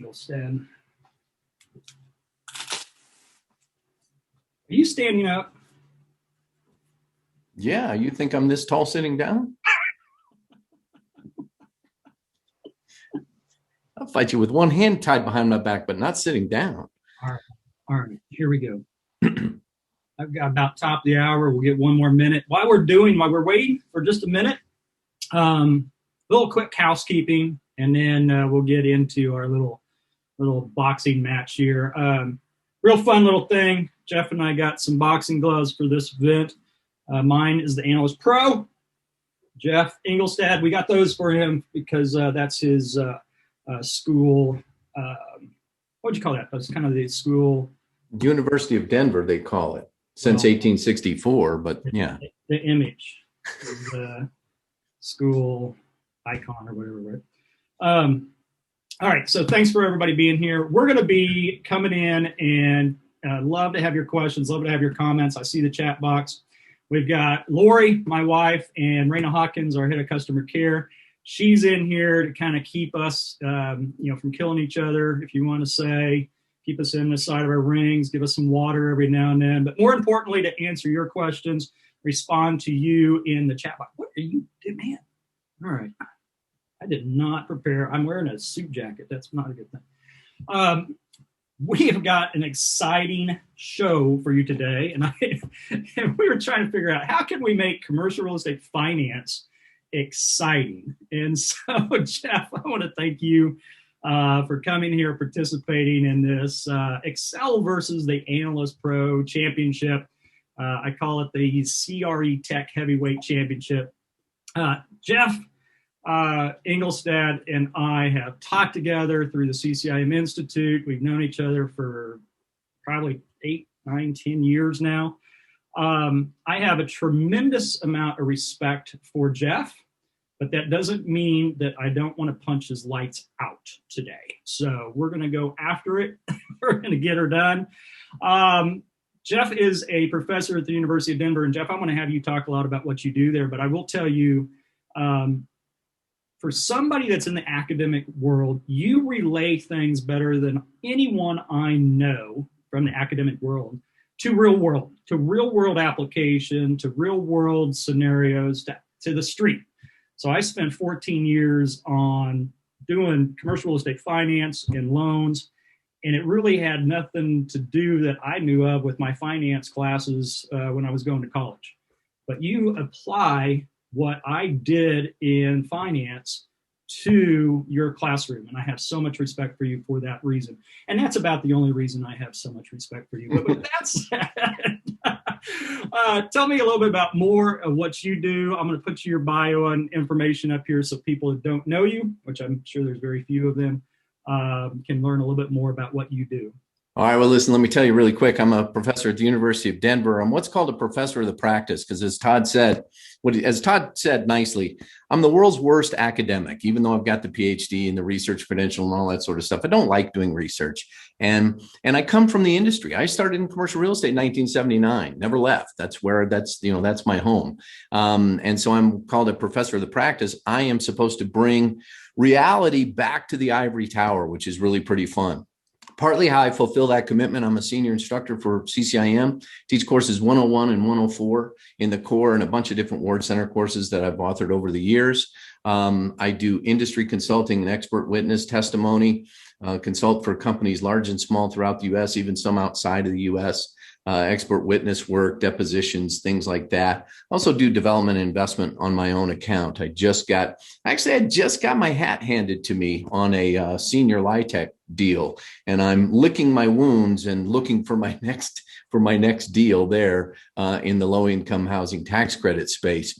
Engelstad. Are you standing up? Yeah, you think I'm this tall sitting down? I'll fight you with one hand tied behind my back, but not sitting down. All right, here we go. I've got about top of the hour. We'll get one more minute. While we're waiting for just a minute, little quick housekeeping, and then we'll get into our little boxing match here. Real fun little thing. Jeff and I got some boxing gloves for this event. Mine is the TheAnalyst PRO. Jeff Engelstad, we got those for him because that's his school. What'd you call that? That's kind of the school. University of Denver, they call it, since 1864, but yeah. The image, the school icon or whatever, right? All right, so thanks for everybody being here. We're going to be coming in and love to have your questions, love to have your comments. I see the chat box. We've got Lori, my wife, and Raina Hawkins, our head of customer care. She's in here to kind of keep us, from killing each other, if you want to say, keep us in the side of our rings, give us some water every now and then. But more importantly, to answer your questions, respond to you in the chat box. What are you doing, man? All right. I did not prepare. I'm wearing a suit jacket. That's not a good thing. We have got an exciting show for you today. And we were trying to figure out how can we make commercial real estate finance exciting. And so, Jeff, I want to thank you for coming here, participating in this Excel versus the TheAnalyst PRO Championship. I call it the CRE Tech Heavyweight Championship. Jeff Engelstad and I have talked together through the CCIM Institute. We've known each other for probably 8, 9, 10 years now. I have a tremendous amount of respect for Jeff, but that doesn't mean that I don't want to punch his lights out today. So we're going to go after it. We're going to get her done. Jeff is a professor at the University of Denver. And Jeff, I'm going to have you talk a lot about what you do there, but I will tell you, for somebody that's in the academic world, you relay things better than anyone I know from the academic world to real world application, to real world scenarios, to the street. So I spent 14 years on doing commercial real estate finance and loans, and it really had nothing to do that I knew of with my finance classes when I was going to college. But you apply what I did in finance to your classroom, and I have so much respect for you for that reason. And that's about the only reason I have so much respect for you. But with that said, tell me a little bit about more of what you do. I'm going to put your bio and information up here so people that don't know you, which I'm sure there's very few of them, can learn a little bit more about what you do. All right, well, listen, let me tell you really quick. I'm a professor at the University of Denver. I'm what's called a professor of the practice because as Todd said nicely, I'm the world's worst academic, even though I've got the PhD and the research credential and all that sort of stuff. I don't like doing research. And I come from the industry. I started in commercial real estate in 1979, never left. That's my home. And so I'm called a professor of the practice. I am supposed to bring reality back to the ivory tower, which is really pretty fun. Partly how I fulfill that commitment, I'm a senior instructor for CCIM, teach courses 101 and 104 in the core and a bunch of different Ward Center courses that I've authored over the years. I do industry consulting and expert witness testimony, consult for companies large and small throughout the U.S., even some outside of the U.S., expert witness work, depositions, things like that. Also do development and investment on my own account. I just got my hat handed to me on a senior LIHTC deal, and I'm licking my wounds and looking for my next deal there in the low income housing tax credit space.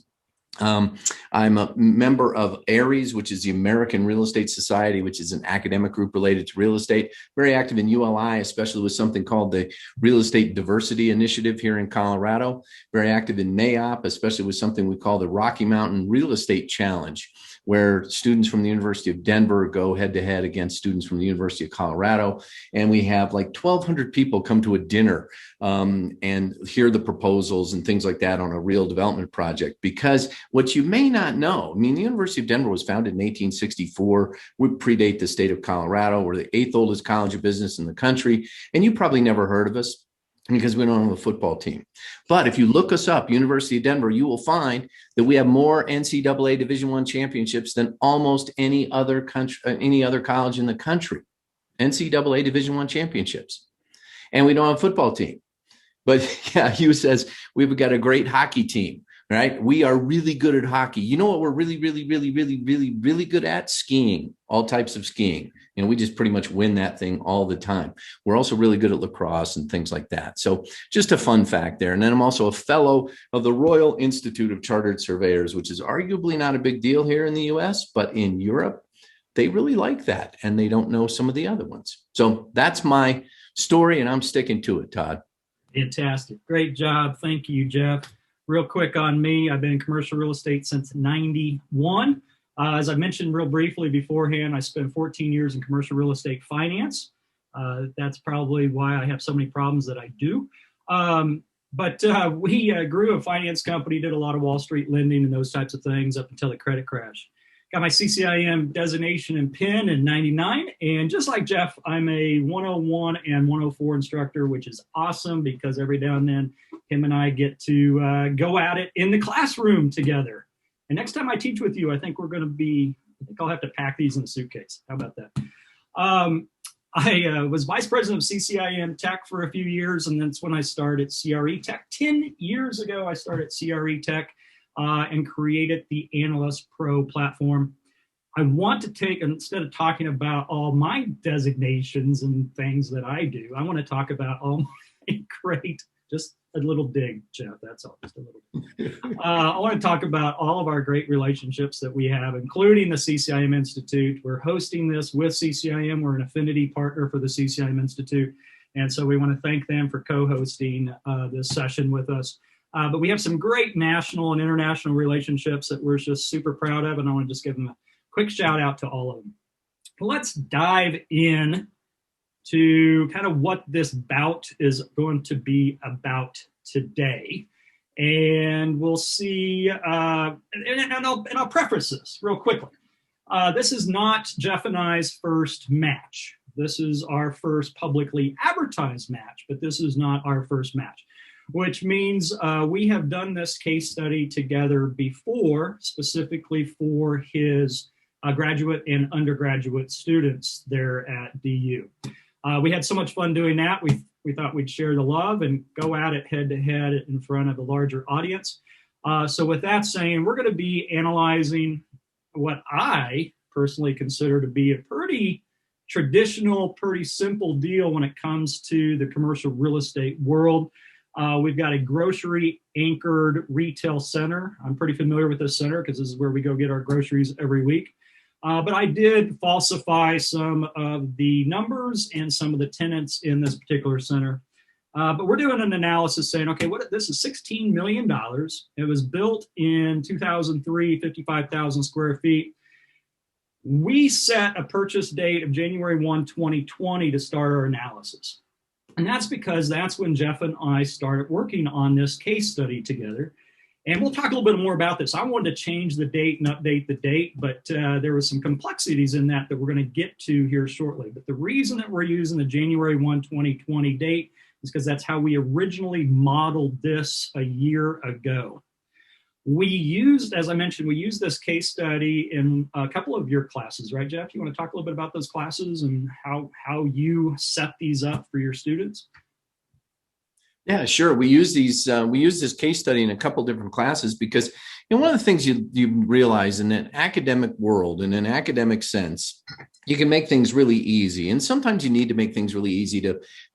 I'm a member of ARES, which is the American Real Estate Society, which is an academic group related to real estate. Very active in ULI, especially with something called the Real Estate Diversity Initiative here in Colorado. Very active in NAIOP, especially with something we call the Rocky Mountain Real Estate Challenge, where students from the University of Denver go head to head against students from the University of Colorado. And we have like 1,200 people come to a dinner and hear the proposals and things like that on a real development project, because What you may not know, I mean, the University of Denver was founded in 1864. We predate the state of Colorado. We're the 8th oldest college of business in the country. And you probably never heard of us because we don't have a football team. But if you look us up, University of Denver, you will find that we have more NCAA Division I championships than almost any other college in the country. NCAA Division I championships. And we don't have a football team. But yeah, Hugh says we've got a great hockey team, right? We are really good at hockey. You know what we're really, really, really, really, really, really good at? Skiing, all types of skiing. You know, we just pretty much win that thing all the time. We're also really good at lacrosse and things like that. So just a fun fact there. And then I'm also a fellow of the Royal Institute of Chartered Surveyors, which is arguably not a big deal here in the US, but in Europe, they really like that. And they don't know some of the other ones. So that's my story, and I'm sticking to it, Todd. Fantastic. Great job. Thank you, Jeff. Real quick on me, I've been in commercial real estate since 91. As I mentioned real briefly beforehand, I spent 14 years in commercial real estate finance. That's probably why I have so many problems that I do. But we grew a finance company, did a lot of Wall Street lending and those types of things up until the credit crash. Got my CCIM designation and PIN in 99. And just like Jeff, I'm a 101 and 104 instructor, which is awesome because every now and then him and I get to go at it in the classroom together. And next time I teach with you, I think I'll have to pack these in a suitcase. How about that? I was vice president of CCIM Tech for a few years, and that's when I started CRE Tech. 10 years ago, I started CRE Tech and created the TheAnalyst PRO platform. I want to take, instead of talking about all my designations and things that I do, I want to talk about all my great, just a little dig, Jeff, that's all, just a little dig. I want to talk about all of our great relationships that we have, including the CCIM Institute. We're hosting this with CCIM. We're an affinity partner for the CCIM Institute. And so we want to thank them for co-hosting this session with us. But we have some great national and international relationships that we're just super proud of, and I want to just give them a quick shout out to all of them. But let's dive in to kind of what this bout is going to be about today. And we'll see, and I'll preface this real quickly. This is not Jeff and I's first match. This is our first publicly advertised match, but this is not our first match, which means we have done this case study together before, specifically for his graduate and undergraduate students there at DU. We had so much fun doing that. We thought we'd share the love and go at it head to head in front of a larger audience. So with that saying, we're going to be analyzing what I personally consider to be a pretty traditional, pretty simple deal when it comes to the commercial real estate world. We've got a grocery anchored retail center. I'm pretty familiar with this center because this is where we go get our groceries every week. But I did falsify some of the numbers and some of the tenants in this particular center. But we're doing an analysis saying, okay, this is $16 million. It was built in 2003, 55,000 square feet. We set a purchase date of January 1, 2020 to start our analysis. And that's because that's when Jeff and I started working on this case study together. And we'll talk a little bit more about this. I wanted to change the date and update the date, but there was some complexities in that we're going to get to here shortly. But the reason that we're using the January 1, 2020 date is because that's how we originally modeled this a year ago. We used, as I mentioned, we used this case study in a couple of your classes, right, Jeff? You want to talk a little bit about those classes and how you set these up for your students? Yeah, sure. We use this case study in a couple different classes because one of the things you realize in an academic world, in an academic sense, you can make things really easy. And sometimes you need to make things really easy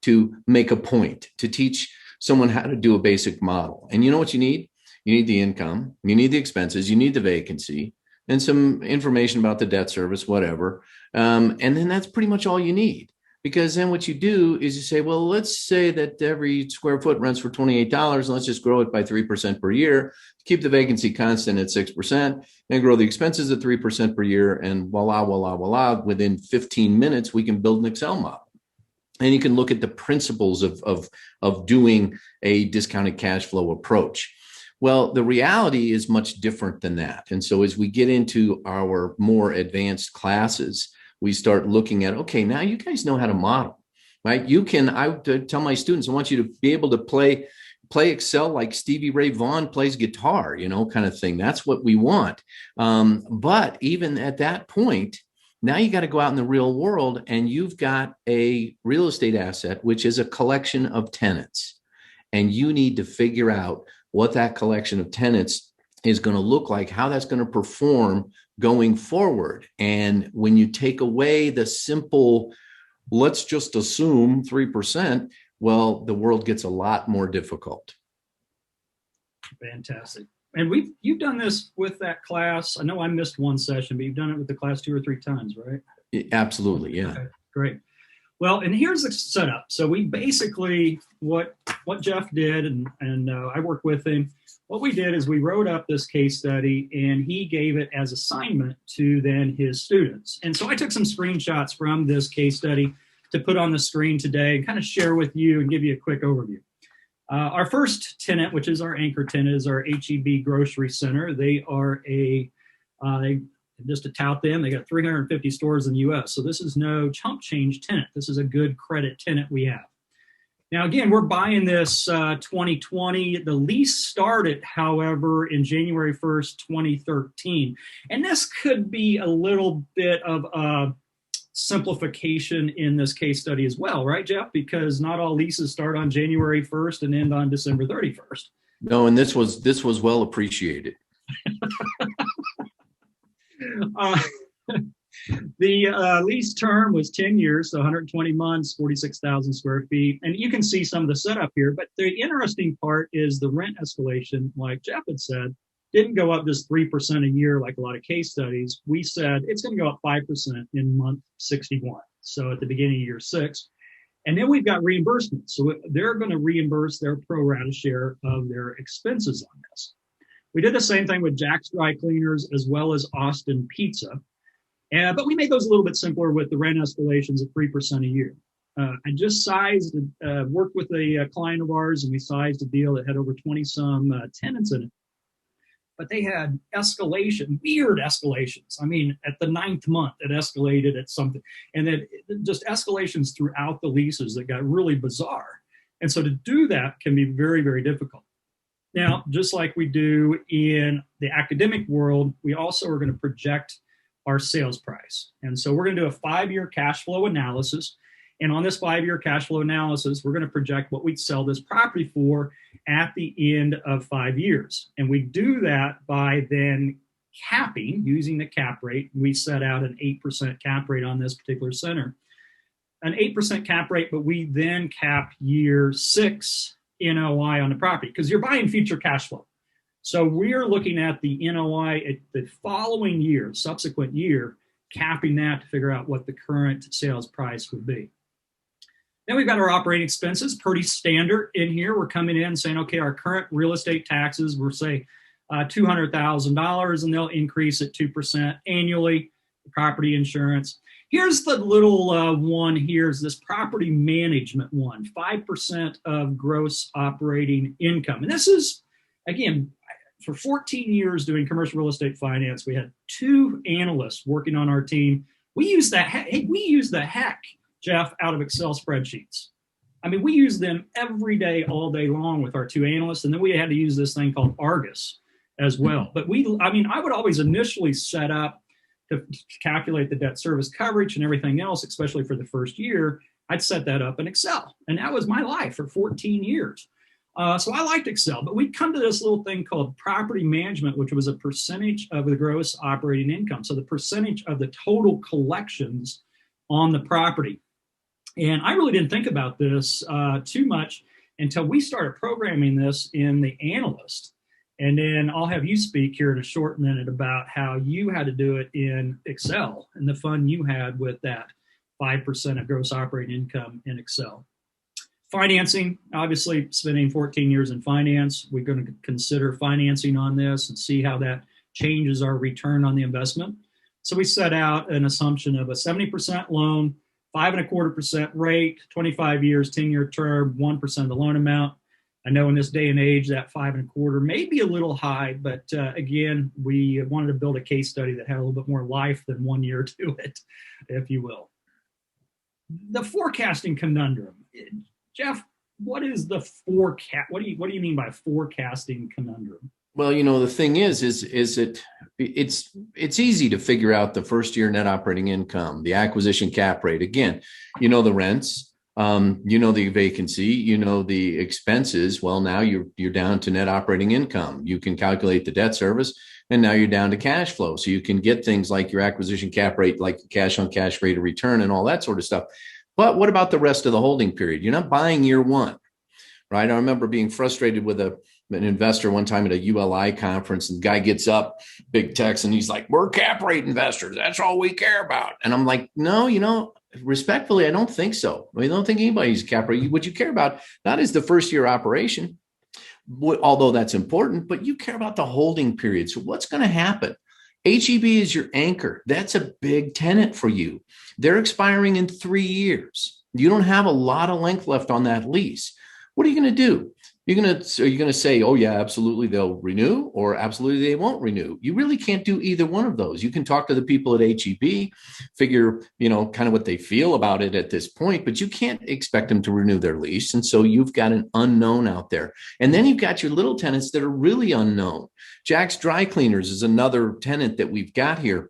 to make a point, to teach someone how to do a basic model. And you know what you need? You need the income, you need the expenses, you need the vacancy, and some information about the debt service, whatever. And then that's pretty much all you need. Because then what you do is you say, well, let's say that every square foot rents for $28, and let's just grow it by 3% per year, keep the vacancy constant at 6%, and grow the expenses at 3% per year, and voila, voila, voila, within 15 minutes, we can build an Excel model. And you can look at the principles of doing a discounted cash flow approach. Well, the reality is much different than that. And so as we get into our more advanced classes, we start looking at, okay, now you guys know how to model, right? I tell my students, I want you to be able to play Excel like Stevie Ray Vaughan plays guitar, kind of thing. That's what we want. But even at that point, now you got to go out in the real world and you've got a real estate asset, which is a collection of tenants. And you need to figure out what that collection of tenants is going to look like, how that's going to perform going forward. And when you take away the simple, let's just assume 3%, well, the world gets a lot more difficult. Fantastic. And you've done this with that class. I know I missed one session, but you've done it with the class 2 or 3 times, right? Absolutely, yeah. Okay, great. Well, and here's the setup. So we basically, what Jeff did, and I worked with him, what we did is we wrote up this case study and he gave it as assignment to then his students. And so I took some screenshots from this case study to put on the screen today and kind of share with you and give you a quick overview. Our first tenant, which is our anchor tenant, is our H-E-B Grocery Center. They are just to tout them, they got 350 stores in the U.S. So this is no chump change tenant. This is a good credit tenant we have. Now, again, we're buying this 2020. The lease started, however, in January 1st, 2013. And this could be a little bit of a simplification in this case study as well, right, Jeff? Because not all leases start on January 1st and end on December 31st. No, and this was well appreciated. The lease term was 10 years, so 120 months, 46,000 square feet. And you can see some of the setup here. But the interesting part is the rent escalation, like Jeff had said, didn't go up just 3% a year like a lot of case studies. We said it's going to go up 5% in month 61. So at the beginning of year 6. And then we've got reimbursement. So they're going to reimburse their pro rata share of their expenses on this. We did the same thing with Jack's Dry Cleaners as well as Austin Pizza. But we made those a little bit simpler with the rent escalations of 3% a year. I just worked with a client of ours, and we sized a deal that had over 20-some tenants in it. But they had weird escalations. I mean, at the 9th month, it escalated at something. And then just escalations throughout the leases that got really bizarre. And so to do that can be very, very difficult. Now, just like we do in the academic world, we also are going to project our sales price. And so we're going to do a 5-year cash flow analysis. And on this 5-year cash flow analysis, we're going to project what we'd sell this property for at the end of 5 years. And we do that by then capping, using the cap rate. We set out an 8% cap rate on this particular center. An 8% cap rate, but we then cap year 6 NOI on the property because you're buying future cash flow. So we're looking at the NOI at the following year, subsequent year, capping that to figure out what the current sales price would be. Then we've got our operating expenses, pretty standard in here. We're coming in and saying, okay, our current real estate taxes, we're say $200,000, and they'll increase at 2% annually. Property insurance. Here's the little one here is this property management one, 5% of gross operating income. And this is, again, for 14 years doing commercial real estate finance, we had 2 analysts working on our team. We use the heck, Jeff, out of Excel spreadsheets. I mean, we use them every day, all day long with our 2 analysts. And then we had to use this thing called Argus as well. But I would always initially set up to calculate the debt service coverage and everything else, especially for the first year. I'd set that up in Excel. And that was my life for 14 years. So I liked Excel, but we'd come to this little thing called property management, which was a percentage of the gross operating income. So the percentage of the total collections on the property. And I really didn't think about this too much until we started programming this in the Analyst. And then I'll have you speak here in a short minute about how you had to do it in Excel and the fun you had with that 5% of gross operating income in Excel. Financing, obviously spending 14 years in finance, we're going to consider financing on this and see how that changes our return on the investment. So we set out an assumption of a 70% loan, 5.25% rate, 25 years, 10-year term, 1% of the loan amount. I know in this day and age that 5.25 may be a little high, but again, we wanted to build a case study that had a little bit more life than 1 year to it, if you will. The forecasting conundrum. Jeff, what is the forecast? What do you mean by forecasting conundrum? Well, the thing is it's easy to figure out the first year net operating income, the acquisition cap rate. Again, the rents, the vacancy, the expenses. Well, now you're down to net operating income. You can calculate the debt service, and now you're down to cash flow. So you can get things like your acquisition cap rate, like cash on cash rate of return and all that sort of stuff. But what about the rest of the holding period? You're not buying year one, right? I remember being frustrated with an investor one time at a ULI conference, and the guy gets up, big text, and he's like, "We're cap rate investors. That's all we care about." And I'm like, no, respectfully, I don't think so. I don't think anybody's cap rate. What you care about, not is the first year operation, although that's important, but you care about the holding period. So what's going to happen? HEB is your anchor. That's a big tenant for you. They're expiring in 3 years. You don't have a lot of length left on that lease. What are you going to do? Are you going to say, "Oh yeah, absolutely they'll renew," or "Absolutely they won't renew"? You really can't do either one of those. You can talk to the people at HEB, figure, kind of what they feel about it at this point, but you can't expect them to renew their lease. And so you've got an unknown out there. And then you've got your little tenants that are really unknown. Jack's Dry Cleaners is another tenant that we've got here.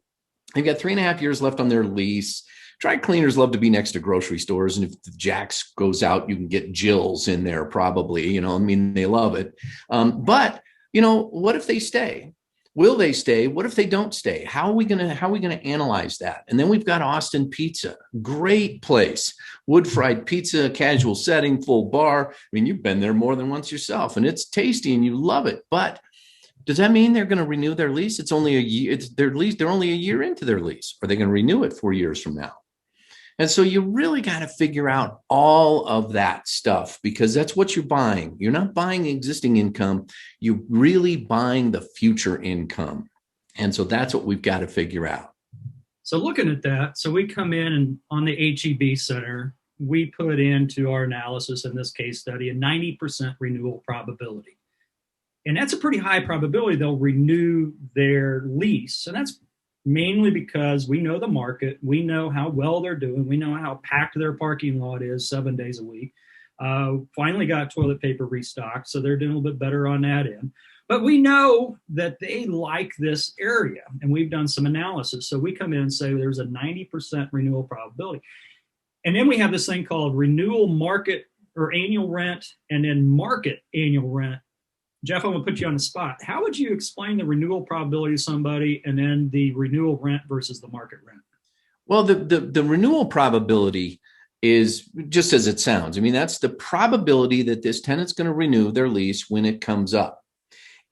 They've got 3.5 years left on their lease. Dry cleaners love to be next to grocery stores. And if the Jack's goes out, you can get Jill's in there probably, they love it. But what if they stay? Will they stay? What if they don't stay? How are we going to analyze that? And then we've got Austin Pizza, great place, wood fried pizza, casual setting, full bar. You've been there more than once yourself, and it's tasty and you love it. But does that mean they're going to renew their lease? It's only a year. It's their lease. They're only a year into their lease. Are they going to renew it 4 years from now? And so you really got to figure out all of that stuff, because that's what you're buying. You're not buying existing income. You're really buying the future income. And so that's what we've got to figure out. So looking at that, so we come in and on the HEB Center, we put into our analysis in this case study a 90% renewal probability. And that's a pretty high probability they'll renew their lease. And that's mainly because we know the market, we know how well they're doing, we know how packed their parking lot is 7 days a week. Finally got toilet paper restocked, so they're doing a little bit better on that end. But we know that they like this area, and we've done some analysis. So we come in and say there's a 90% renewal probability. And then we have this thing called renewal market or annual rent, and then market annual rent. Jeff, I'm going to put you on the spot. How would you explain the renewal probability to somebody and then the renewal rent versus the market rent? Well, the renewal probability is just as it sounds. That's the probability that this tenant's going to renew their lease when it comes up.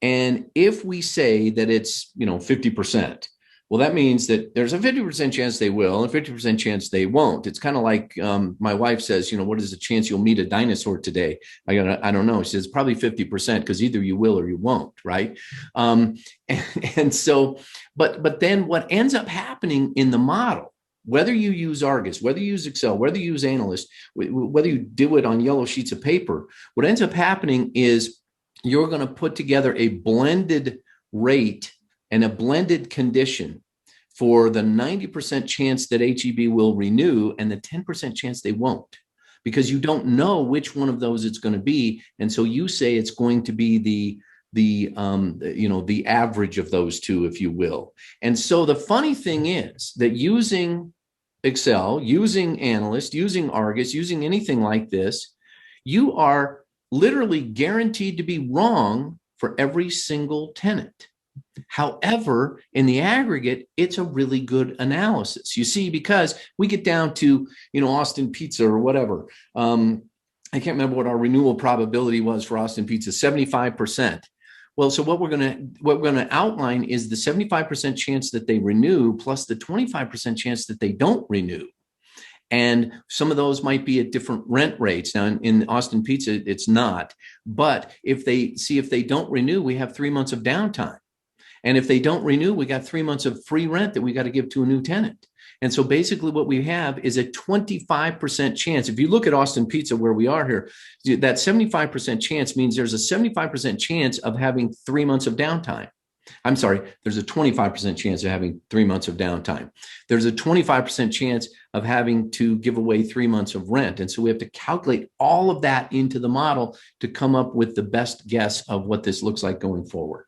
And if we say that it's, 50%, well, that means that there's a 50% chance they will and a 50% chance they won't. It's kind of like my wife says, what is the chance you'll meet a dinosaur today? I don't know. She says probably 50% because either you will or you won't, right? And so, but then what ends up happening in the model, whether you use Argus, whether you use Excel, whether you use Analyst, whether you do it on yellow sheets of paper, what ends up happening is you're going to put together a blended rate and a blended condition for the 90% chance that HEB will renew and the 10% chance they won't, because you don't know which one of those it's going to be. And so you say it's going to be the average of those two, if you will. And so the funny thing is that using Excel, using Analyst, using Argus, using anything like this, you are literally guaranteed to be wrong for every single tenant. However, in the aggregate, it's a really good analysis. You see, because we get down to, Austin Pizza or whatever. I can't remember what our renewal probability was for Austin Pizza, 75%. Well, so what we're going to outline is the 75% chance that they renew plus the 25% chance that they don't renew. And some of those might be at different rent rates. Now, in Austin Pizza, it's not. But if they don't renew, we have 3 months of downtime. And if they don't renew, we got 3 months of free rent that we got to give to a new tenant. And so basically what we have is a 25% chance. If you look at Austin Pizza, where we are here, that 75% chance means there's a 75% chance of having 3 months of downtime. I'm sorry, there's a 25% chance of having 3 months of downtime. There's a 25% chance of having to give away 3 months of rent. And so we have to calculate all of that into the model to come up with the best guess of what this looks like going forward.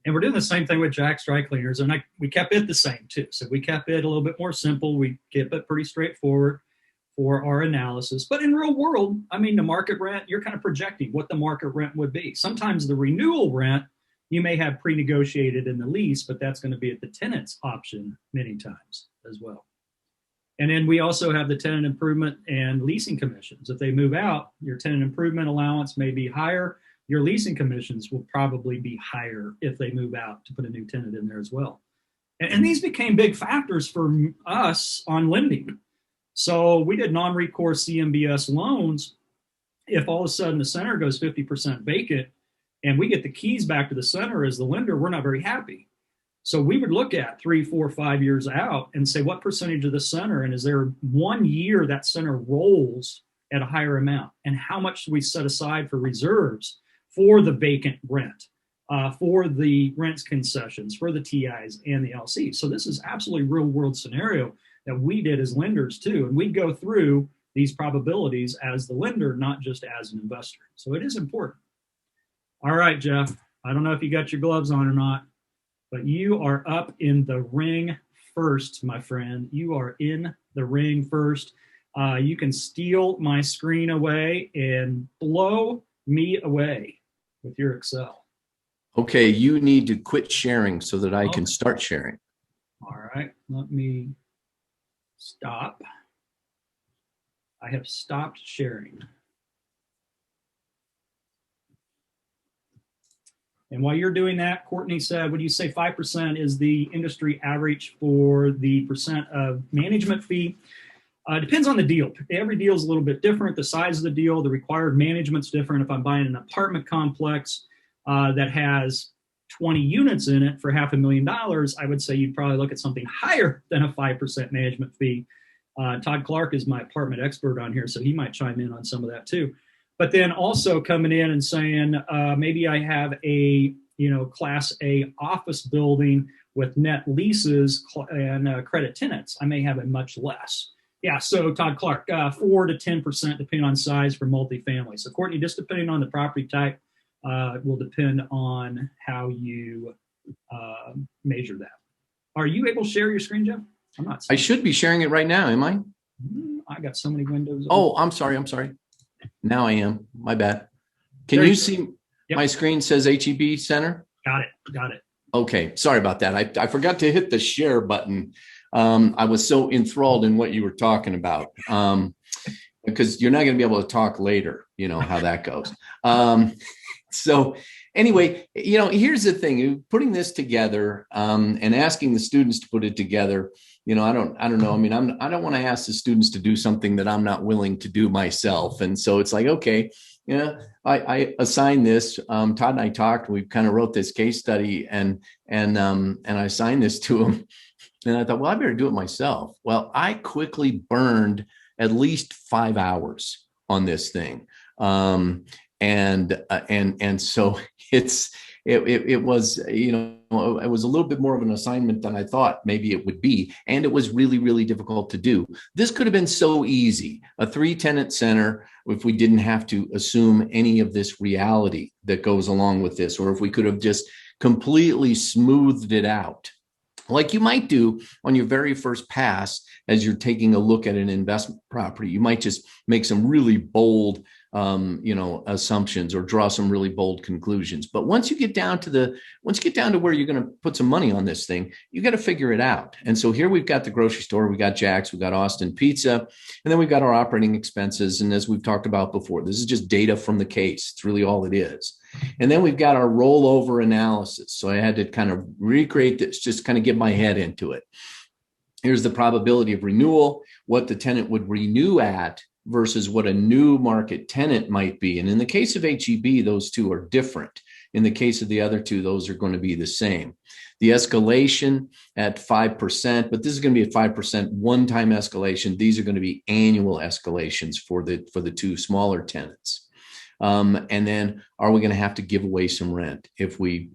And we're doing the same thing with Jack's Dry Cleaners, and we kept it the same too. So we kept it a little bit more simple. We kept it pretty straightforward for our analysis. But in real world, I mean, the market rent, you're kind of projecting what the market rent would be. Sometimes the renewal rent, you may have pre-negotiated in the lease, but that's going to be at the tenant's option many times as well. And then we also have the tenant improvement and leasing commissions. If they move out, your tenant improvement allowance may be higher. Your leasing commissions will probably be higher if they move out to put a new tenant in there as well. And these became big factors for us on lending. So we did non-recourse CMBS loans. If all of a sudden the center goes 50% vacant, and we get the keys back to the center as the lender, we're not very happy. So we would look at 3, 4, 5 years out and say, what percentage of the center, and is there 1 year that center rolls at a higher amount? And how much do we set aside for reserves for the vacant rent, for the rents concessions, for the TIs and the LCs? So this is absolutely real world scenario that we did as lenders too. And we'd go through these probabilities as the lender, not just as an investor. So it is important. All right, Jeff, I don't know if you got your gloves on or not, but you are up in the ring first, my friend. You are in the ring first. You can steal my screen away and blow me away with your Excel. Okay, you need to quit sharing so that I can start sharing. All right, let me stop. I have stopped sharing. And while you're doing that, Courtney said, would you say 5% is the industry average for the percent of management fee? Depends on the deal. Every deal is a little bit different. The size of the deal, the required management's different. If I'm buying an apartment complex that has 20 units in it for $500,000, I would say you'd probably look at something higher than a 5% management fee. Todd Clark is my apartment expert on here, so he might chime in on some of that too. But then also coming in and saying, maybe I have a Class A office building with net leases and credit tenants. I may have a much less. Yeah, so Todd Clark, 4 to 10% depending on size for multifamily. So Courtney, just depending on the property type, will depend on how you measure that. Are you able to share your screen, Jeff? I'm not. I should be sharing it right now, am I? I got so many windows. Oh, I'm sorry. Now I am. My bad. Can you see my screen says HEB Center? Got it. Okay. Sorry about that. I forgot to hit the share button. I was so enthralled in what you were talking about because you're not going to be able to talk later. You know how that goes. So anyway, here's the thing, putting this together and asking the students to put it together. I don't know. I mean, I don't want to ask the students to do something that I'm not willing to do myself. And so it's like, okay, I assigned this. Todd and I talked. We kind of wrote this case study, and I assigned this to him. And I thought, well, I better do it myself. Well, I quickly burned at least 5 hours on this thing, and so it was it was a little bit more of an assignment than I thought maybe it would be. And it was really, really difficult to do. This could have been so easy, a 3-tenant center, if we didn't have to assume any of this reality that goes along with this, or if we could have just completely smoothed it out, like you might do on your very first pass as you're taking a look at an investment property. You might just make some really bold assumptions or draw some really bold conclusions. But once you get down to where you're going to put some money on this thing, you got to figure it out. And so here we've got the grocery store, we got Jack's, we got Austin Pizza, and then we've got our operating expenses. And as we've talked about before, this is just data from the case. It's really all it is. And then we've got our rollover analysis. So I had to kind of recreate this, just kind of get my head into it. Here's the probability of renewal, what the tenant would renew at versus what a new market tenant might be. And in the case of HEB, those two are different. In the case of the other two, those are going to be the same. The escalation at 5%, but this is going to be a 5% one-time escalation. These are going to be annual escalations for the two smaller tenants. And then, are we going to have to give away some rent if we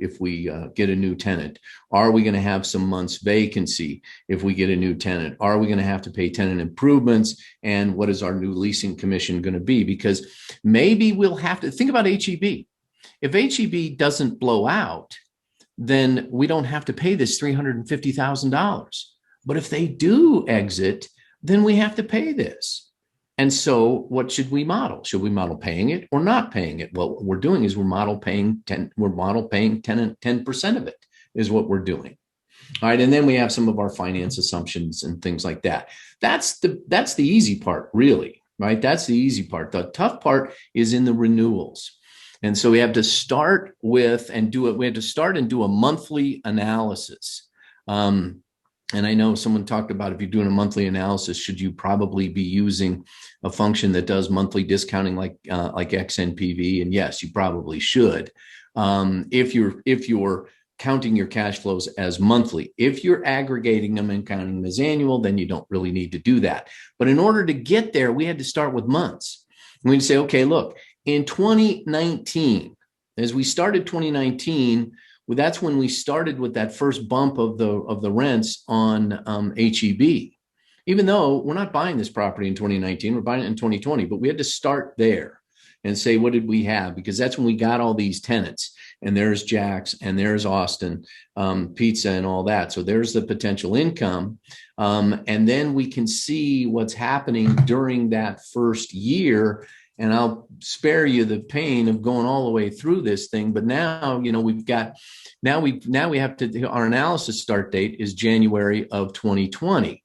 get a new tenant? Are we going to have some months vacancy if we get a new tenant? Are we going to have to pay tenant improvements? And what is our new leasing commission going to be? Because maybe we'll have to think about HEB. If HEB doesn't blow out, then we don't have to pay this $350,000. But if they do exit, then we have to pay this. And so what should we model? Should we model paying it or not paying it? Well, what we're doing is we're model paying tenant 10% of it is what we're doing. All right. And then we have some of our finance assumptions and things like that. That's the easy part, really, right? That's the easy part. The tough part is in the renewals. And so we have to start with and do it. We have to start and do a monthly analysis. And I know someone talked about, if you're doing a monthly analysis, should you probably be using a function that does monthly discounting like XNPV? And yes, you probably should. If you're counting your cash flows as monthly. If you're aggregating them and counting them as annual, then you don't really need to do that. But in order to get there, we had to start with months. And we'd say, okay, look, in 2019, as we started 2019, well, that's when we started with that first bump of the rents on HEB. Even though we're not buying this property in 2019, we're buying it in 2020, but we had to start there and say, what did we have? Because that's when we got all these tenants. And there's Jack's and there's Austin Pizza and all that. So there's the potential income. And then we can see what's happening during that first year. And I'll spare you the pain of going all the way through this thing. But now, we have to, our analysis start date is January of 2020.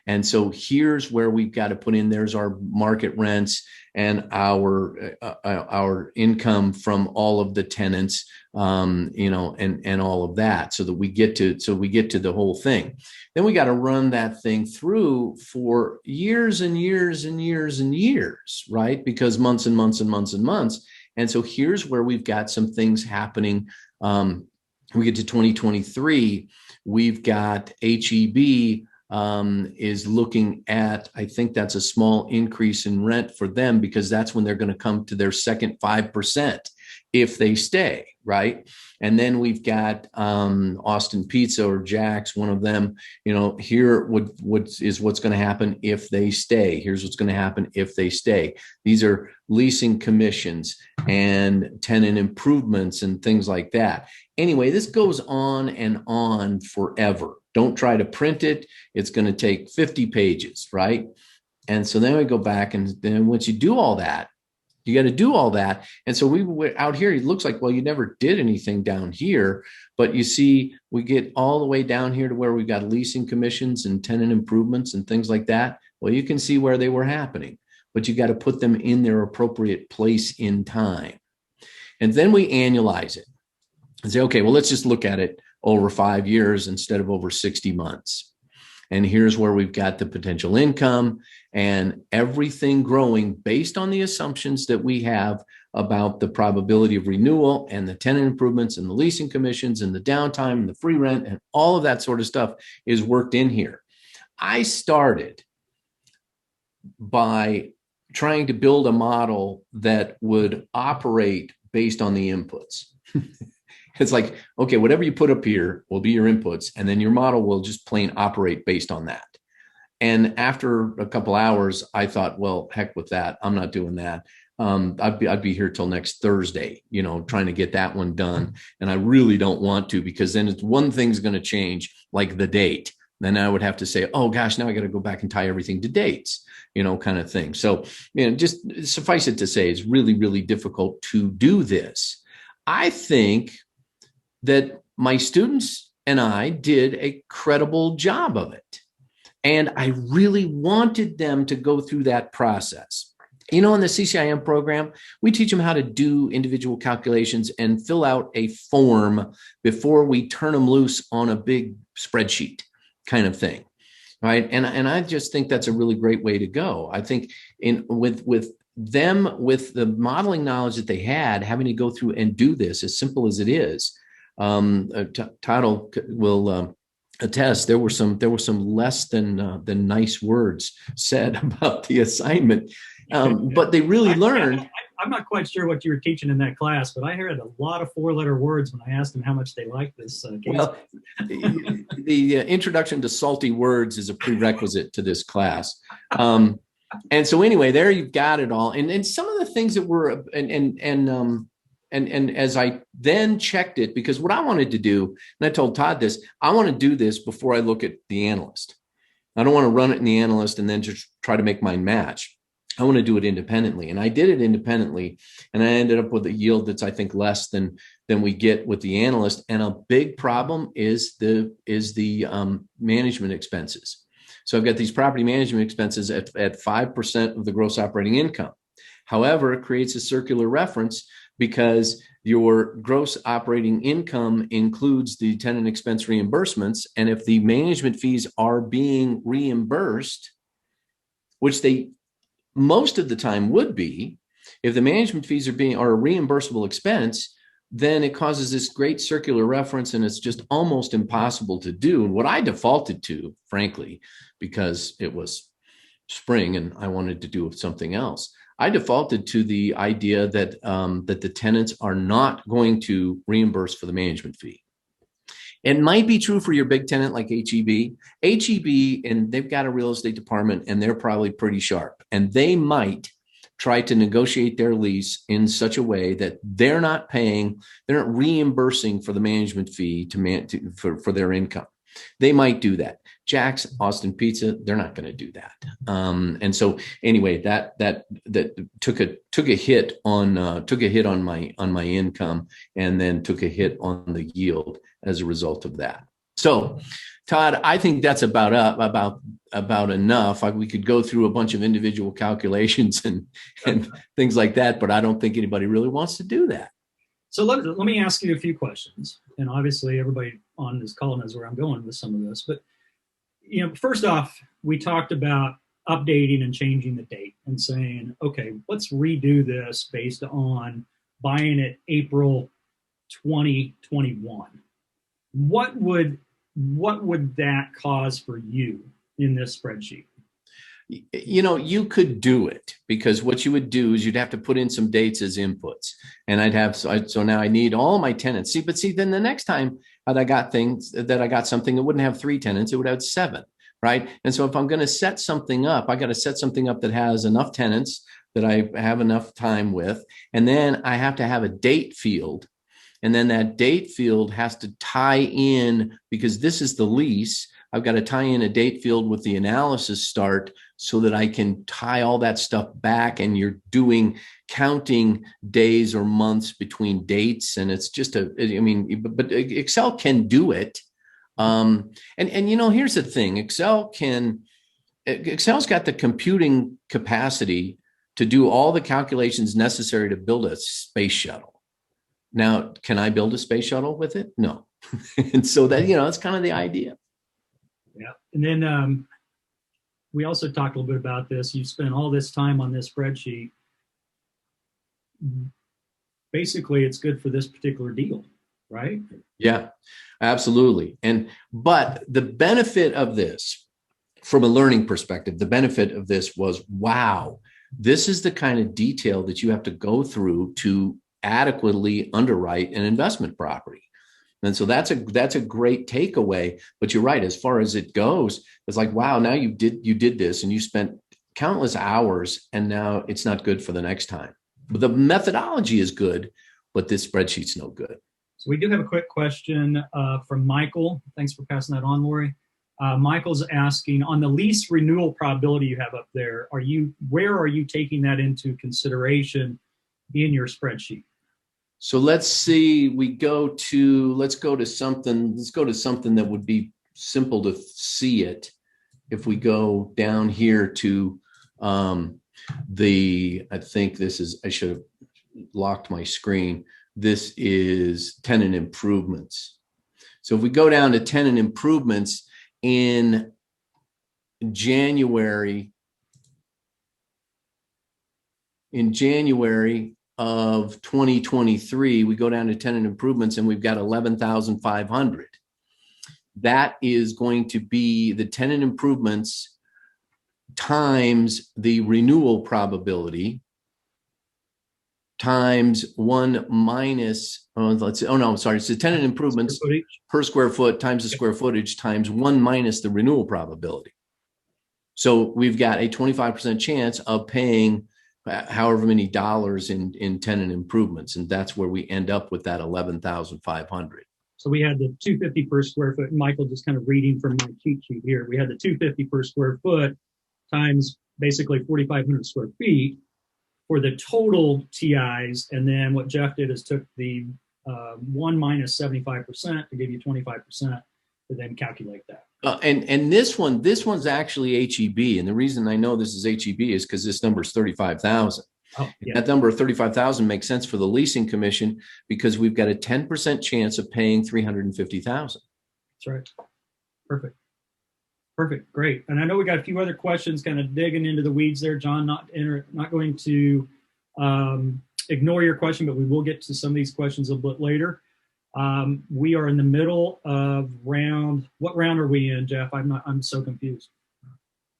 And so here's where we've got to put in, there's our market rents and our income from all of the tenants, and all of that, so that we get to the whole thing. Then we got to run that thing through for years and years and years and years, right? Because months and months and months and months. And so here's where we've got some things happening. We get to 2023, we've got HEB is looking at, I think that's a small increase in rent for them, because that's when they're going to come to their second 5% if they stay, right? And then we've got Austin Pizza or Jack's, one of them, here is what's going to happen if they stay. Here's what's going to happen if they stay. These are leasing commissions and tenant improvements and things like that. Anyway, this goes on and on forever. Don't try to print it. It's going to take 50 pages, right? And so then we go back, and then once you do all that, you got to do all that. And so we were out here, it looks like, well, you never did anything down here, but you see, we get all the way down here to where we've got leasing commissions and tenant improvements and things like that. Well, you can see where they were happening, but you got to put them in their appropriate place in time. And then we annualize it and say, okay, well, let's just look at it over 5 years instead of over 60 months. And here's where we've got the potential income and everything growing based on the assumptions that we have about the probability of renewal and the tenant improvements and the leasing commissions and the downtime and the free rent and all of that sort of stuff is worked in here. I started by trying to build a model that would operate based on the inputs. It's like, okay, whatever you put up here will be your inputs, and then your model will just plain operate based on that. And after a couple hours, I thought, well, heck with that. I'm not doing that. I'd be here till next Thursday, trying to get that one done. And I really don't want to, because then one thing's going to change, like the date. Then I would have to say, oh gosh, now I got to go back and tie everything to dates, kind of thing. So, just suffice it to say, it's really, really difficult to do this. I think that my students and I did a credible job of it. And I really wanted them to go through that process. In the CCIM program, we teach them how to do individual calculations and fill out a form before we turn them loose on a big spreadsheet kind of thing, right? And I just think that's a really great way to go. I think with them with the modeling knowledge that they had, having to go through and do this, as simple as it is. Todd will attest. There were some less than nice words said about the assignment, but they really learned. I'm not quite sure what you were teaching in that class, but I heard a lot of 4-letter words when I asked them how much they liked this case. Well, the introduction to salty words is a prerequisite to this class. And so anyway, there you've got it all. And some of the things that were, and as I then checked it, because what I wanted to do, and I told Todd this, I want to do this before I look at the analyst. I don't want to run it in the analyst and then just try to make mine match. I want to do it independently. And I did it independently. And I ended up with a yield that's, I think, less than we get with the analyst. And a big problem is the management expenses. So I've got these property management expenses at 5% of the gross operating income. However, it creates a circular reference because your gross operating income includes the tenant expense reimbursements. And if the management fees are being reimbursed, which they most of the time would be, if the management fees are a reimbursable expense, then it causes this great circular reference, and it's just almost impossible to do. And what I defaulted to, frankly, because it was spring and I wanted to do something else, I defaulted to the idea that that the tenants are not going to reimburse for the management fee. It might be true for your big tenant like HEB. HEB, and they've got a real estate department, and they're probably pretty sharp, and they might try to negotiate their lease in such a way that they're not reimbursing for the management fee for their income. They might do that. Jack's, Austin Pizza, they're not going to do that. And so anyway, that took a hit on my income, and then took a hit on the yield as a result of that. So, Todd, I think that's about enough. We could go through a bunch of individual calculations and things like that, but I don't think anybody really wants to do that. So let me ask you a few questions. And obviously everybody on this call knows where I'm going with some of this. But first off, we talked about updating and changing the date and saying, okay, let's redo this based on buying it April 2021. What would that cause for you in this spreadsheet? You could do it, because what you would do is you'd have to put in some dates as inputs, and so now I need all my tenants. Then the next time I got something that wouldn't have 3 tenants, it would have 7, right? And so if I'm going to set something up, I got to set something up that has enough tenants that I have enough time with, and then I have to have a date field. And then that date field has to tie in, because this is the lease. I've got to tie in a date field with the analysis start so that I can tie all that stuff back. And you're counting days or months between dates. And it's just but Excel can do it. And here's the thing. Excel's got the computing capacity to do all the calculations necessary to build a space shuttle. Now, can I build a space shuttle with it? No. And so that, that's kind of the idea. Yeah. And then we also talked a little bit about this. You spent all this time on this spreadsheet. Basically, it's good for this particular deal, right? Yeah, absolutely. But the benefit of this, from a learning perspective, the benefit of this was, wow, this is the kind of detail that you have to go through to adequately underwrite an investment property. And so that's a great takeaway. But you're right, as far as it goes, it's like, wow, now you did this and you spent countless hours, and now it's not good for the next time. But the methodology is good, but this spreadsheet's no good. So we do have a quick question from Michael. Thanks for passing that on, Lori. Michael's asking, on the lease renewal probability you have up there, where are you taking that into consideration in your spreadsheet? So let's see, let's go to something that would be simple to see it. If we go down here to I think I should have locked my screen. This is tenant improvements. So if we go down to tenant improvements in January, in January of 2023, we go down to tenant improvements and we've got 11,500. That is going to be the tenant improvements times the renewal probability times 1 minus, it's the tenant improvements per square foot times the square footage times 1 minus the renewal probability. So we've got a 25% chance of paying however many dollars in tenant improvements. And that's where we end up with that 11,500. So we had the 250 per square foot. Michael, just kind of reading from my cheat sheet here. We had the 250 per square foot times basically 4,500 square feet for the total TIs. And then what Jeff did is took the 1 minus 75% to give you 25% to then calculate that. And this one's actually HEB. And the reason I know this is HEB is because this number is 35,000. Oh, yeah. That number of 35,000 makes sense for the leasing commission because we've got a 10% chance of paying 350,000. That's right. Perfect. Great. And I know we got a few other questions kind of digging into the weeds there, John. Not going to ignore your question, but we will get to some of these questions a bit later. We are in the middle of round. What round are we in, Jeff? I'm so confused.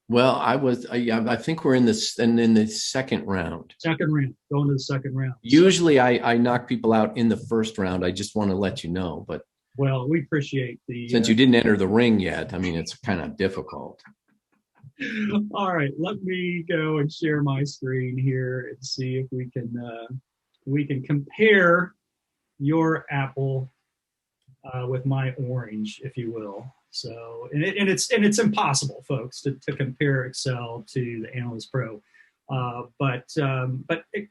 Well, I think we're in the second round. Second round, going to the second round. Usually I knock people out in the first round. I just want to let you know, but. Well, we appreciate since you didn't enter the ring yet, I mean, it's kind of difficult. All right, let me go and share my screen here and see if we can compare your apple with my orange, if you will. So, and it's impossible, folks, to compare Excel to the Analyst Pro. But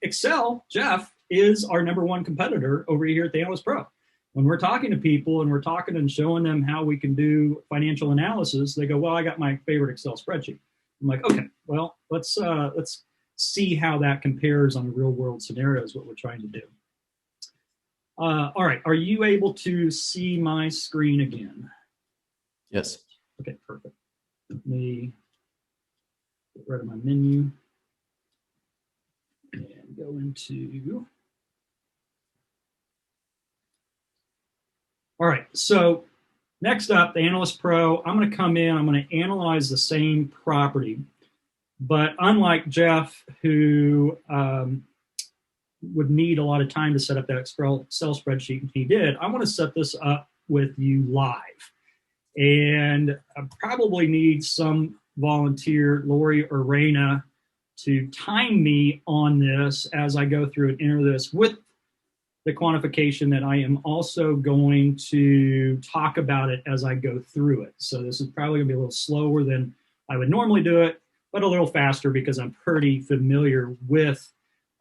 Excel, Jeff, is our #1 competitor over here at the Analyst Pro. When we're talking to people and we're talking and showing them how we can do financial analysis, they go, "Well, I got my favorite Excel spreadsheet." I'm like, "Okay, well, let's see how that compares on a real world scenario is what we're trying to do." All right, are you able to see my screen again? Yes. Okay, perfect. Let me get rid of my menu and go into. All right, so next up, the Analyst Pro. I'm going to come in, I'm going to analyze the same property, but unlike Jeff, who would need a lot of time to set up that Excel spreadsheet, and he did, I want to set this up with you live. And I probably need some volunteer, Lori or Raina, to time me on this as I go through and enter this with the quantification that I am also going to talk about it as I go through it. So this is probably gonna be a little slower than I would normally do it, but a little faster because I'm pretty familiar with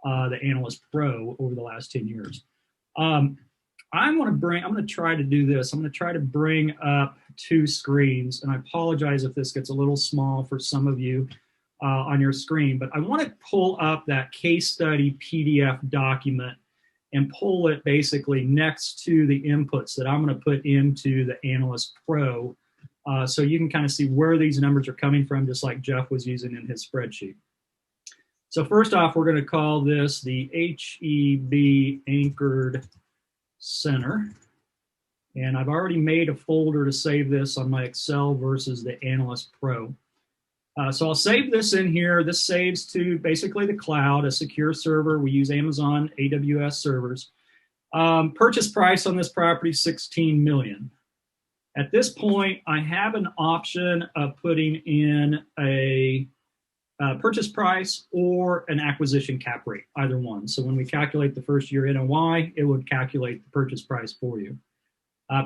the Analyst Pro over the last 10 years. I'm gonna try to do this. I'm gonna try to bring up 2 screens, and I apologize if this gets a little small for some of you on your screen, but I wanna pull up that case study PDF document and pull it basically next to the inputs that I'm going to put into the Analyst Pro, so you can kind of see where these numbers are coming from, just like Jeff was using in his spreadsheet. So first off, we're going to call this the HEB Anchored Center. And I've already made a folder to save this on my Excel versus the Analyst Pro. So I'll save this in here. This saves to basically the cloud, a secure server. We use Amazon AWS servers. Purchase price on this property, $16 million. At this point, I have an option of putting in a purchase price or an acquisition cap rate, either one. So when we calculate the first year NOI, it would calculate the purchase price for you.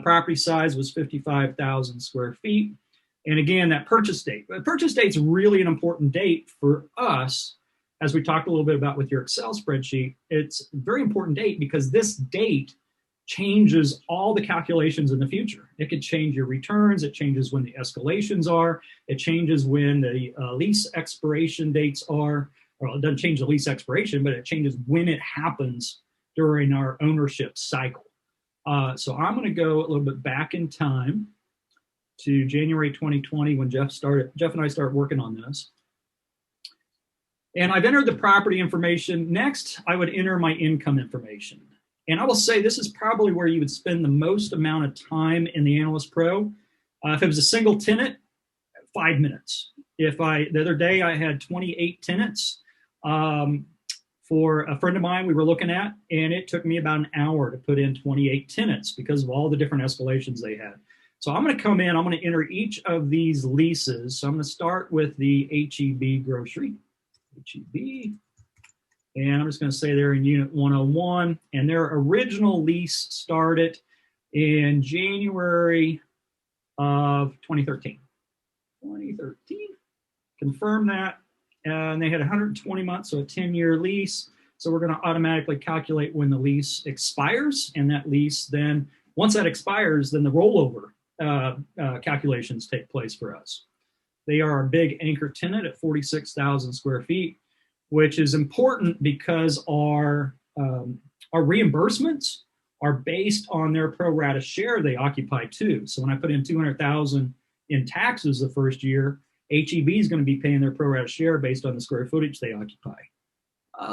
Property size was 55,000 square feet. And again, that purchase date. The purchase date's really an important date for us, as we talked a little bit about with your Excel spreadsheet. It's a very important date because this date changes all the calculations in the future. It could change your returns. It changes when the escalations are. It changes when the lease expiration dates are. Well, it doesn't change the lease expiration, but it changes when it happens during our ownership cycle. So I'm going to go a little bit back in time to January 2020 when Jeff and I started working on this. And I've entered the property information. Next, I would enter my income information. And I will say this is probably where you would spend the most amount of time in the Analyst Pro. If it was a single tenant, 5 minutes. The other day I had 28 tenants for a friend of mine we were looking at, and it took me about an hour to put in 28 tenants because of all the different escalations they had. So I'm going to come in, I'm going to enter each of these leases. So I'm going to start with the HEB grocery, HEB, and I'm just going to say they're in unit 101, and their original lease started in January of 2013. 2013, confirm that. And they had 120 months, so a 10-year lease. So we're going to automatically calculate when the lease expires. And that lease then, once that expires, then the rollover calculations take place for us. They are a big anchor tenant at 46,000 square feet, which is important because our reimbursements are based on their pro rata share they occupy too. So when I put in 200,000 in taxes the first year, HEB is going to be paying their pro rata share based on the square footage they occupy.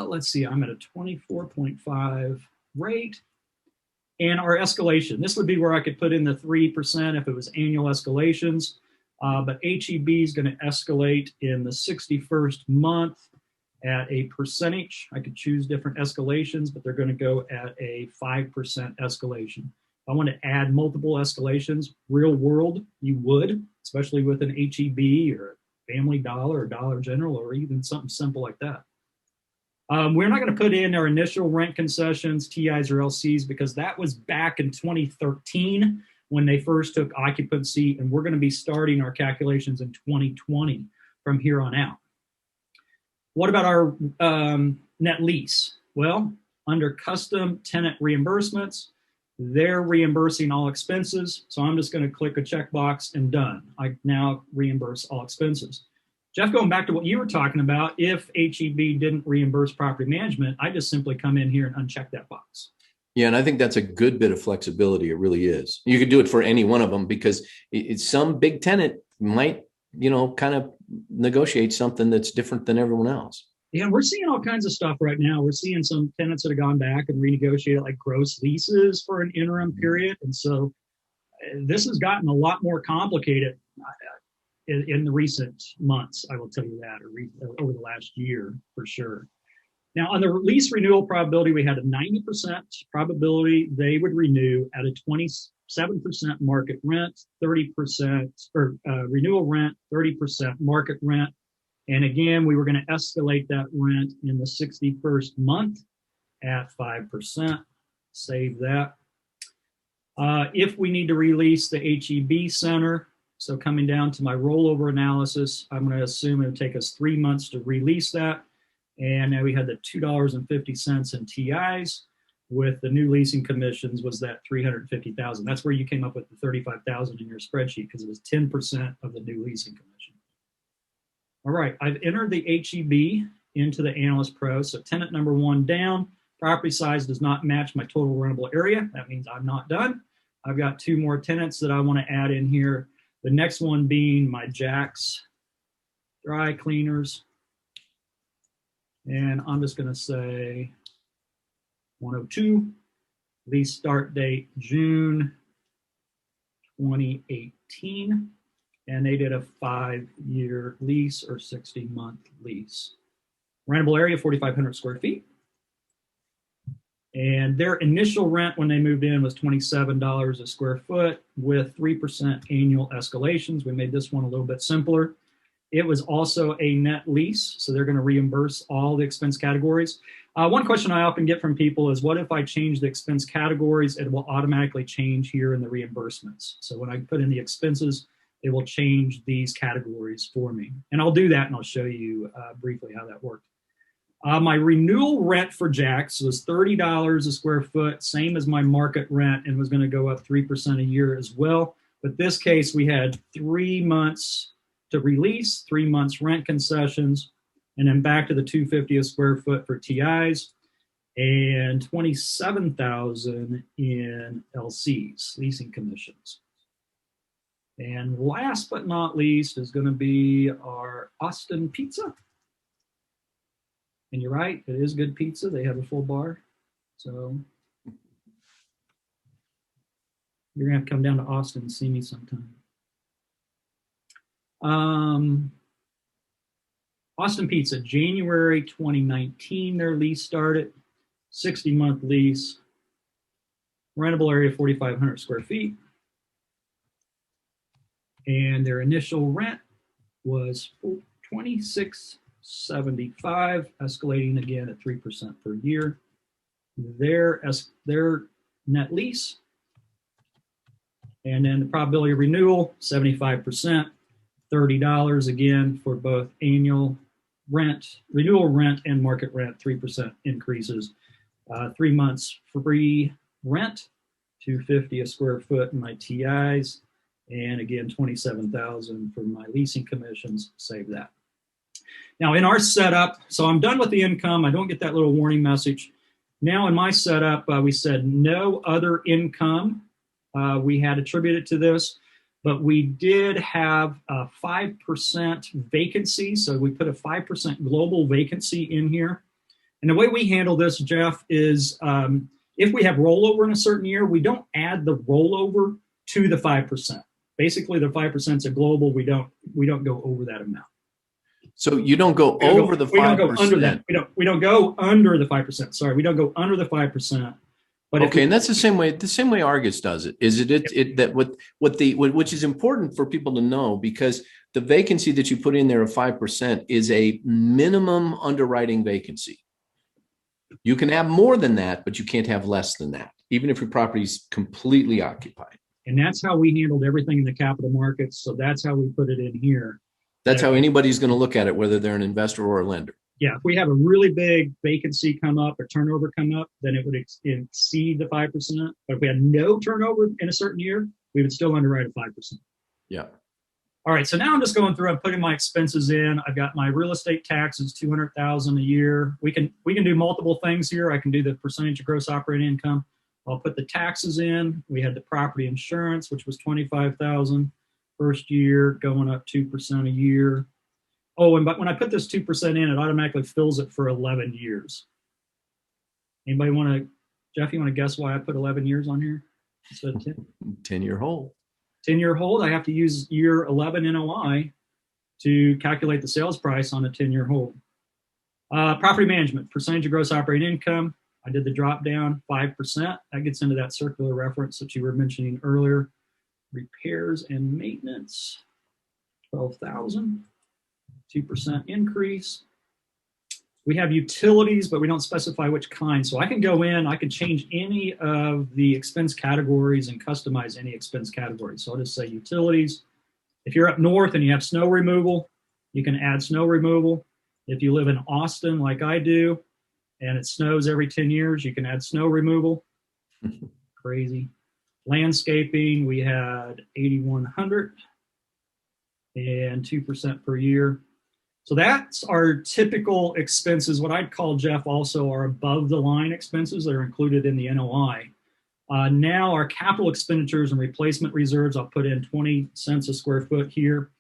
Let's see, I'm at a 24.5 rate. And our escalation, this would be where I could put in the 3% if it was annual escalations. But HEB is going to escalate in the 61st month at a percentage. I could choose different escalations, but they're going to go at a 5% escalation. If I want to add multiple escalations, real world, you would, especially with an HEB or Family Dollar or Dollar General or even something simple like that. We're not going to put in our initial rent concessions, TIs or LCs, because that was back in 2013 when they first took occupancy, and we're going to be starting our calculations in 2020 from here on out. What about our net lease? Well, under custom tenant reimbursements, they're reimbursing all expenses. So I'm just going to click a checkbox and done. I now reimburse all expenses. Jeff, going back to what you were talking about, if HEB didn't reimburse property management, I just simply come in here and uncheck that box. Yeah, and I think that's a good bit of flexibility. It really is. You could do it for any one of them because some big tenant might, kind of negotiate something that's different than everyone else. Yeah, we're seeing all kinds of stuff right now. We're seeing some tenants that have gone back and renegotiated like gross leases for an interim period. And so this has gotten a lot more complicated in the recent months, I will tell you that, or over the last year for sure. Now, on the lease renewal probability, we had a 90% probability they would renew at a 27% market rent, 30% or renewal rent, 30% market rent. And again, we were going to escalate that rent in the 61st month at 5%. Save that. If we need to release the HEB center, so coming down to my rollover analysis, I'm going to assume it would take us 3 months to release that. And now we had the $2.50 in TIs with the new leasing commissions was that $350,000. That's where you came up with the $35,000 in your spreadsheet because it was 10% of the new leasing commission. All right, I've entered the HEB into the Analyst Pro. So tenant number 1 down, property size does not match my total rentable area. That means I'm not done. I've got 2 more tenants that I want to add in here. The next one being my Jack's dry cleaners. And I'm just going to say 102, lease start date June 2018. And they did a 5-year lease or 60-month lease. Rentable area, 4,500 square feet. And their initial rent when they moved in was $27 a square foot with 3% annual escalations. We made this one a little bit simpler. It was also a net lease, so they're going to reimburse all the expense categories. One question I often get from people is, what if I change the expense categories? It will automatically change here in the reimbursements. So when I put in the expenses, it will change these categories for me. And I'll do that, and I'll show you briefly how that worked. My renewal rent for Jack's was $30 a square foot, same as my market rent, and was going to go up 3% a year as well. But this case, we had 3 months to release, 3 months rent concessions, and then back to the $250 a square foot for TIs, and $27,000 in LCs, leasing commissions. And last but not least is going to be our Austin Pizza. And you're right, it is good pizza. They have a full bar. So you're gonna have to come down to Austin and see me sometime. Austin Pizza, January 2019, their lease started, 60-month lease, rentable area 4,500 square feet. And their initial rent was $26.75, escalating again at 3% per year. Their net lease, and then the probability of renewal, 75%, $30 again for both annual rent, renewal rent, and market rent, 3% increases. 3 months free rent, $250 a square foot in my TIs, and again, $27,000 for my leasing commissions. Save that. Now in our setup, so I'm done with the income. I don't get that little warning message. Now in my setup, we said no other income. We had attributed to this, but we did have a 5% vacancy. So we put a 5% global vacancy in here. And the way we handle this, Jeff, is if we have rollover in a certain year, we don't add the rollover to the 5%. Basically, the 5% is a global. We don't go over that amount. So you don't go over the 5%. We don't go under that. We don't go under the 5%. Sorry, we don't go under the 5%. But okay, and that's the same way Argus does it. Is that which is important for people to know, because the vacancy that you put in there of 5% is a minimum underwriting vacancy. You can have more than that, but you can't have less than that, even if your property is completely occupied. And that's how we handled everything in the capital markets. So that's how we put it in here. That's how anybody's going to look at it, whether they're an investor or a lender. Yeah, if we have a really big vacancy come up or turnover come up, then it would exceed the 5%. But if we had no turnover in a certain year, we would still underwrite at 5%. Yeah. All right, so now I'm just going through, I'm putting my expenses in. I've got my real estate taxes, $200,000 a year. We can do multiple things here. I can do the percentage of gross operating income. I'll put the taxes in. We had the property insurance, which was $25,000 first year, going up 2% a year. Oh, and but when I put this 2% in, it automatically fills it for 11 years. Anybody want to, Jeff, you want to guess why I put 11 years on here instead of 10? 10-year hold. 10-year hold, I have to use year 11 NOI to calculate the sales price on a 10-year hold. Property management, percentage of gross operating income. I did the drop down, 5%. That gets into that circular reference that you were mentioning earlier. Repairs and maintenance, $12,000, 2% increase. We have utilities, but we don't specify which kind. So I can go in, I can change any of the expense categories and customize any expense category. So I'll just say utilities. If you're up north and you have snow removal, you can add snow removal. If you live in Austin like I do, and it snows every 10 years, you can add snow removal. Crazy. Landscaping, we had 8,100 and 2% per year. So that's our typical expenses. What I'd call, Jeff, also are above the line expenses that are included in the NOI. Now our capital expenditures and replacement reserves, I'll put in 20 cents a square foot here.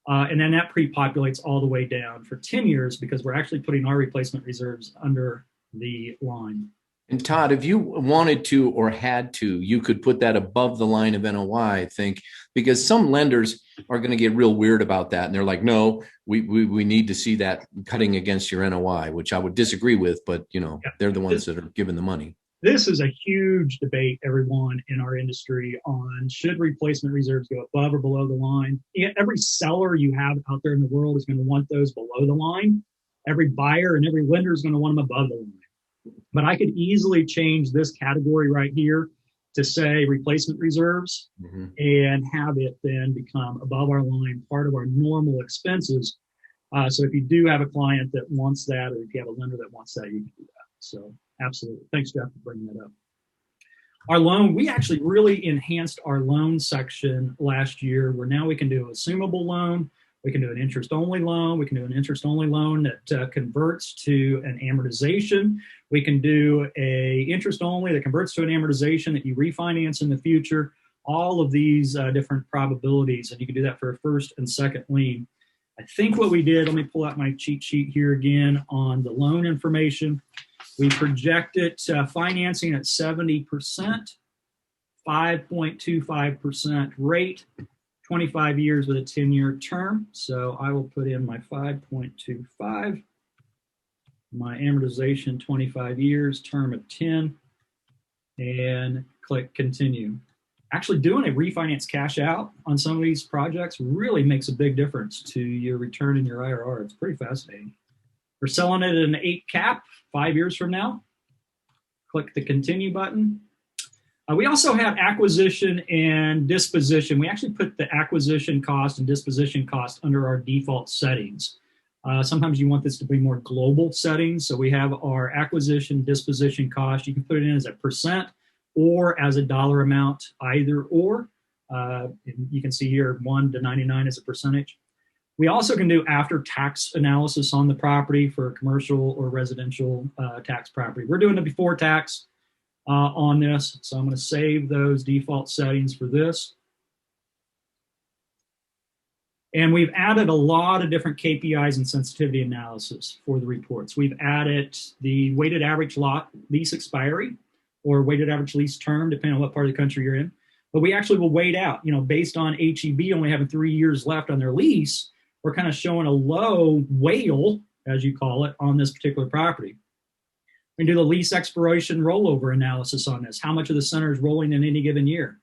And then that pre-populates all the way down for 10 years because we're actually putting our replacement reserves under the line. And Todd, if you wanted to or had to, you could put that above the line of NOI, I think, because some lenders are going to get real weird about that. And they're like, no, we need to see that cutting against your NOI, which I would disagree with, but they're the ones that are giving the money. This is a huge debate, everyone, in our industry on should replacement reserves go above or below the line. Every seller you have out there in the world is going to want those below the line. Every buyer and every lender is going to want them above the line. But I could easily change this category right here to say replacement reserves and have it then become above our line, part of our normal expenses. So if you do have a client that wants that, or if you have a lender that wants that, you can do that. So absolutely. Thanks, Jeff, for bringing that up. Our loan, we actually really enhanced our loan section last year where now we can do an assumable loan. We can do an interest-only loan. We can do an interest-only loan that converts to an amortization. We can do a interest-only that converts to an amortization that you refinance in the future. All of these different probabilities, and you can do that for a first and second lien. I think what we did, let me pull out my cheat sheet here again on the loan information. We projected financing at 70%, 5.25% rate, 25 years with a 10-year term. So I will put in my 5.25, my amortization 25 years, term of 10, and click continue. Actually doing a refinance cash out on some of these projects really makes a big difference to your return and your IRR. It's pretty fascinating. We're selling it at an 8 cap 5 years from now. Click the continue button. We also have acquisition and disposition. We actually put the acquisition cost and disposition cost under our default settings. Sometimes you want this to be more global settings. So we have our acquisition disposition cost. You can put it in as a percent or as a dollar amount, either or. You can see here 1 to 99 is a percentage. We also can do after-tax analysis on the property for commercial or residential tax property. We're doing the before tax on this, so I'm going to save those default settings for this. And we've added a lot of different KPIs and sensitivity analysis for the reports. We've added the weighted average lease expiry or weighted average lease term, depending on what part of the country you're in. But we actually will weight out, based on HEB only having 3 years left on their lease, we're kind of showing a low whale, as you call it, on this particular property. We can do the lease expiration rollover analysis on this. How much of the center is rolling in any given year?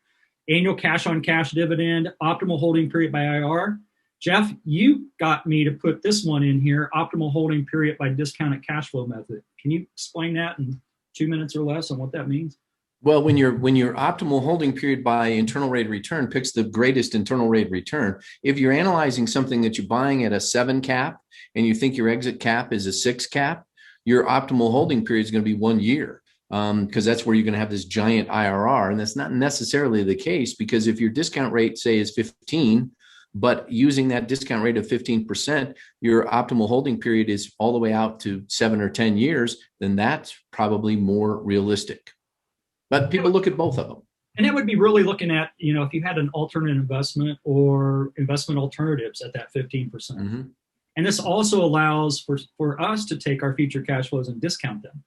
Annual cash-on-cash dividend, optimal holding period by IR. Jeff, you got me to put this one in here, optimal holding period by discounted cash flow method. Can you explain that in 2 minutes or less on what that means? Well, when your optimal holding period by internal rate of return picks the greatest internal rate of return, if you're analyzing something that you're buying at a 7 cap and you think your exit cap is a 6 cap, your optimal holding period is going to be 1 year, because that's where you're going to have this giant IRR. And that's not necessarily the case, because if your discount rate, say, is 15, but using that discount rate of 15%, your optimal holding period is all the way out to 7 or 10 years, then that's probably more realistic. But people look at both of them. And it would be really looking at, if you had an alternate investment or investment alternatives at that 15%. Mm-hmm. And this also allows for us to take our future cash flows and discount them.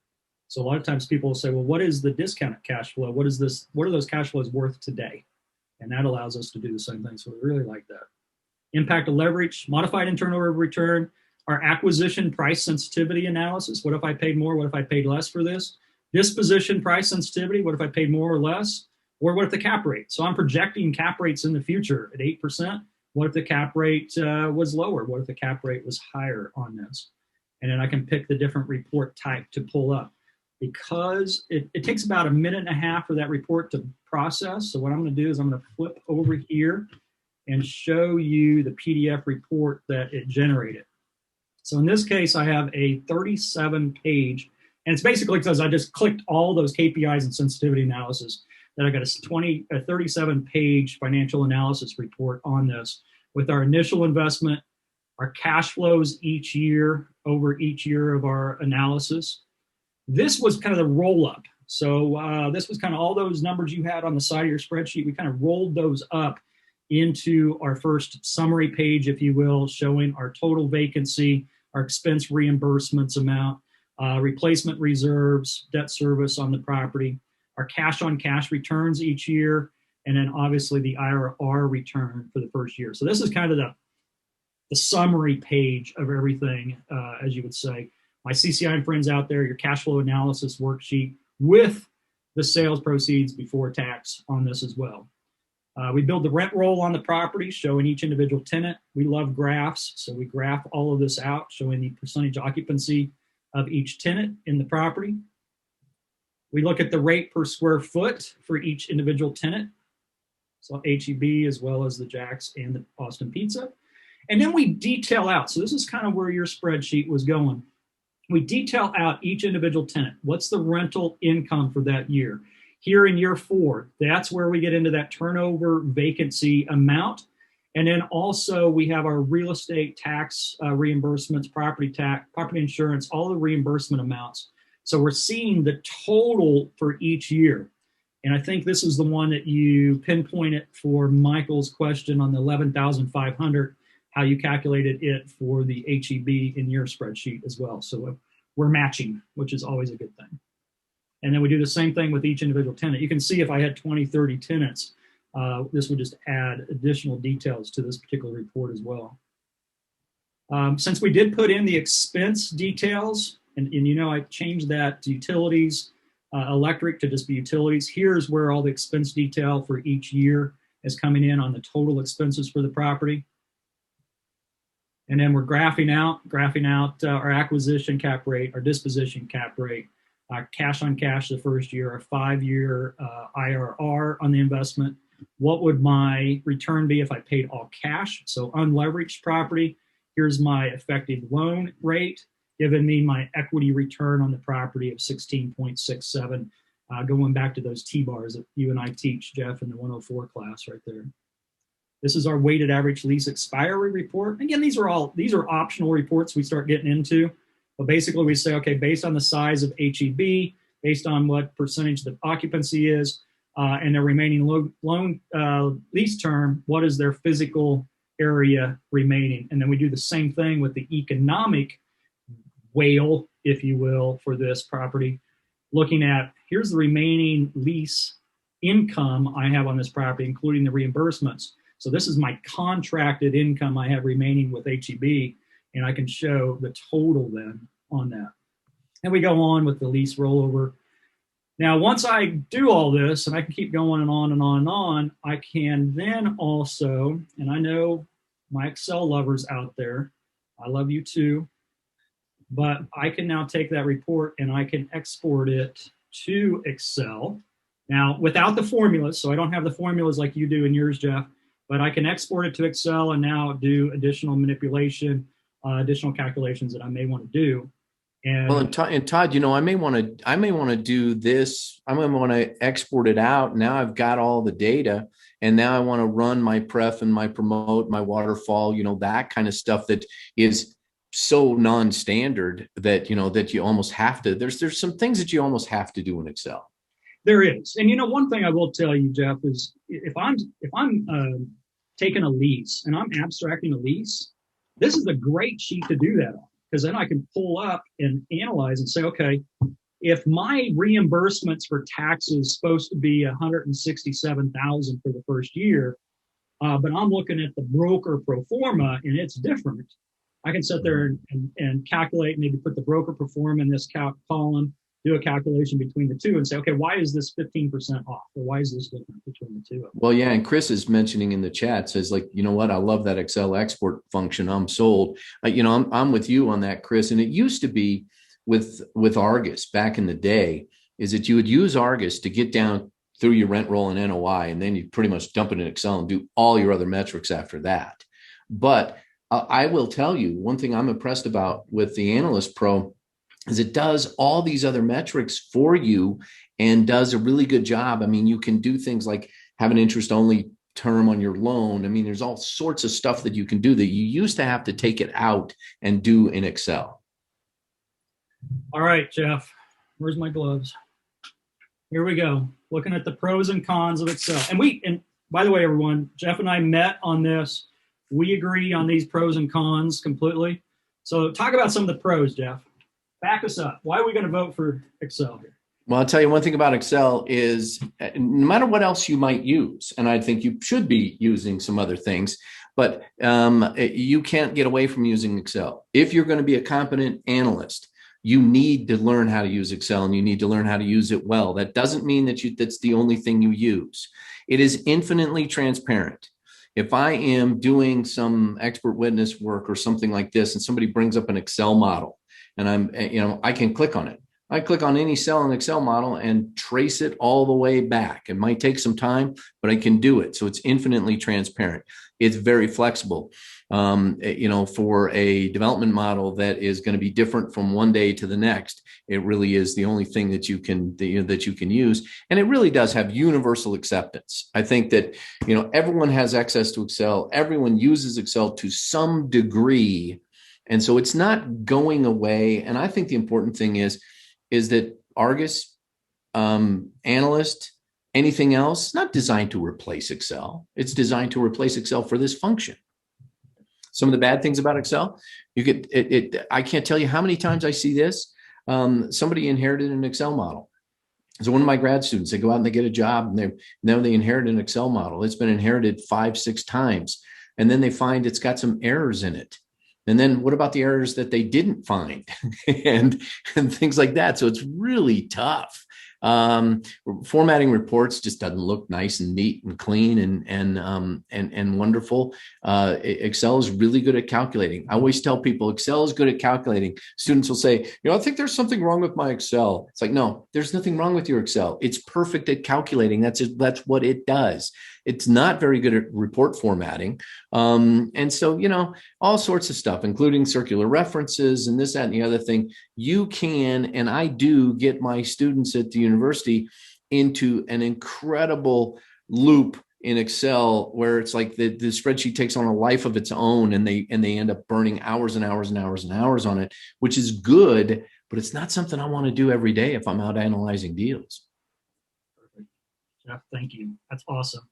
So a lot of times people will say, well, what is the discounted cash flow? What are those cash flows worth today? And that allows us to do the same thing. So we really like that. Impact of leverage, modified internal rate of return, our acquisition price sensitivity analysis. What if I paid more? What if I paid less for this? Disposition price sensitivity. What if I paid more or less? Or what if the cap rate? So I'm projecting cap rates in the future at 8%. What if the cap rate was lower? What if the cap rate was higher on this? And then I can pick the different report type to pull up. Because it takes about a minute and a half for that report to process. So what I'm going to do is I'm going to flip over here and show you the PDF report that it generated. So in this case, I have a 37-page, and it's basically because I just clicked all those KPIs and sensitivity analysis that I got a 37-page financial analysis report on this with our initial investment, our cash flows each year over each year of our analysis. This was kind of the roll-up. So this was kind of all those numbers you had on the side of your spreadsheet. We kind of rolled those up into our first summary page, if you will, showing our total vacancy, our expense reimbursements amount, replacement reserves, debt service on the property, our cash-on-cash returns each year, and then obviously the IRR return for the first year. So this is kind of the summary page of everything, as you would say. My CCI and friends out there, your cash flow analysis worksheet with the sales proceeds before tax on this as well. We build the rent roll on the property, showing each individual tenant. We love graphs, so we graph all of this out, showing the percentage occupancy of each tenant in the property. We look at the rate per square foot for each individual tenant, so HEB as well as the Jack's and the Boston Pizza. And then we detail out, so this is kind of where your spreadsheet was going. We detail out each individual tenant. What's the rental income for that year? Here in year 4, that's where we get into that turnover vacancy amount. And then also we have our real estate tax reimbursements, property tax, property insurance, all the reimbursement amounts. So we're seeing the total for each year. And I think this is the one that you pinpointed for Michael's question on the 11,500. how you calculated it for the HEB in your spreadsheet as well. So we're matching, which is always a good thing. And then we do the same thing with each individual tenant. You can see if I had 20, 30 tenants, this would just add additional details to this particular report as well. Since we did put in the expense details, and you know, I changed that to utilities, electric to just be utilities. Here's where all the expense detail for each year is coming in on the total expenses for the property. And then we're graphing out our acquisition cap rate, our disposition cap rate, cash on cash the first year, our 5-year IRR on the investment. What would my return be if I paid all cash? So unleveraged property. Here's my effective loan rate, giving me my equity return on the property of 16.67, going back to those T-bars that you and I teach, Jeff, in the 104 class right there. This is our weighted average lease expiry report. Again, these are optional reports we start getting into. But basically we say, okay, based on the size of HEB, based on what percentage the occupancy is, and their remaining loan lease term, what is their physical area remaining? And then we do the same thing with the economic whale, if you will, for this property, looking at here's the remaining lease income I have on this property, including the reimbursements. So this is my contracted income I have remaining with HEB, and I can show the total then on that. And we go on with the lease rollover. Now, once I do all this, and I can keep going and on and on and on, I can then also, and I know my Excel lovers out there, I love you too, but I can now take that report and I can export it to Excel. Now, without the formulas, so I don't have the formulas like you do in yours, Jeff, but I can export it to Excel and now do additional manipulation, additional calculations that I may want to do. And Todd, you know, I may want to do this. I may want to export it out. Now I've got all the data, and now I want to run my pref and my promote, my waterfall, you know, that kind of stuff that is so non-standard that, you know, that you almost have to. There's some things that you almost have to do in Excel. There is, and you know, one thing I will tell you, Jeff, is if I'm taking a lease and I'm abstracting a lease, this is a great sheet to do that on, because then I can pull up and analyze and say, okay, if my reimbursements for taxes supposed to be $167,000 for the first year, but I'm looking at the broker pro forma and it's different, I can sit there and calculate, maybe put the broker pro forma in this column, do a calculation between the two and say, okay, why is this 15% off? Or why is this different between the two? Well, yeah. And Chris is mentioning in the chat, says like, you know what? I love that Excel export function. I'm sold. You know, I'm with you on that, Chris. And it used to be with Argus back in the day, is that you would use Argus to get down through your rent roll and NOI, and then you pretty much dump it in Excel and do all your other metrics after that. But I will tell you, one thing I'm impressed about with TheAnalyst PRO is it does all these other metrics for you and does a really good job. I mean, you can do things like have an interest only term on your loan. I mean, there's all sorts of stuff that you can do that you used to have to take it out and do in Excel. All right, Jeff, where's my gloves? Here we go. Looking at the pros and cons of Excel. And by the way, everyone, Jeff and I met on this. We agree on these pros and cons completely. So talk about some of the pros, Jeff. Back us up. Why are we going to vote for Excel here? Well, I'll tell you one thing about Excel is no matter what else you might use, and I think you should be using some other things, but you can't get away from using Excel. If you're going to be a competent analyst, you need to learn how to use Excel, and you need to learn how to use it well. That doesn't mean that that's the only thing you use. It is infinitely transparent. If I am doing some expert witness work or something like this, and somebody brings up an Excel model, and I can click on it. I click on any cell in the Excel model and trace it all the way back. It might take some time, but I can do it. So it's infinitely transparent. It's very flexible. For a development model that is going to be different from one day to the next, it really is the only thing that you can use. And it really does have universal acceptance. I think that, everyone has access to Excel. Everyone uses Excel to some degree. And so it's not going away. And I think the important thing is that Argus, Analyst, anything else, not designed to replace Excel. It's designed to replace Excel for this function. Some of the bad things about Excel, you get it. I can't tell you how many times I see this. Somebody inherited an Excel model. So one of my grad students, they go out and they get a job, and they inherit an Excel model. It's been inherited 5-6 times, and then they find it's got some errors in it. And then what about the errors that they didn't find and things like that? So it's really tough. Formatting reports just doesn't look nice and neat and clean and wonderful. Excel is really good at calculating. I always tell people Excel is good at calculating. Students will say, I think there's something wrong with my Excel. It's like, no, there's nothing wrong with your Excel. It's perfect at calculating. That's what it does. It's not very good at report formatting. And so, all sorts of stuff, including circular references and this, that, and the other thing. You can, and I do, get my students at the university into an incredible loop in Excel where it's like the spreadsheet takes on a life of its own, and they end up burning hours and hours and hours and hours on it, which is good, but it's not something I want to do every day if I'm out analyzing deals. Perfect. Jeff, thank you. That's awesome.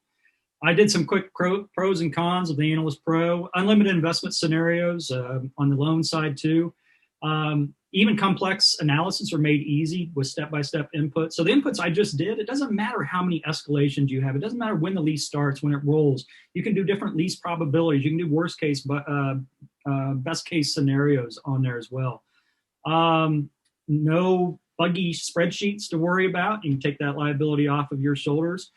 I did some quick pros and cons of the TheAnalyst PRO, unlimited investment scenarios on the loan side too. Even complex analysis are made easy with step-by-step input. So the inputs I just did, it doesn't matter how many escalations you have. It doesn't matter when the lease starts, when it rolls. You can do different lease probabilities. You can do worst case, but best case scenarios on there as well. No buggy spreadsheets to worry about. You can take that liability off of your shoulders.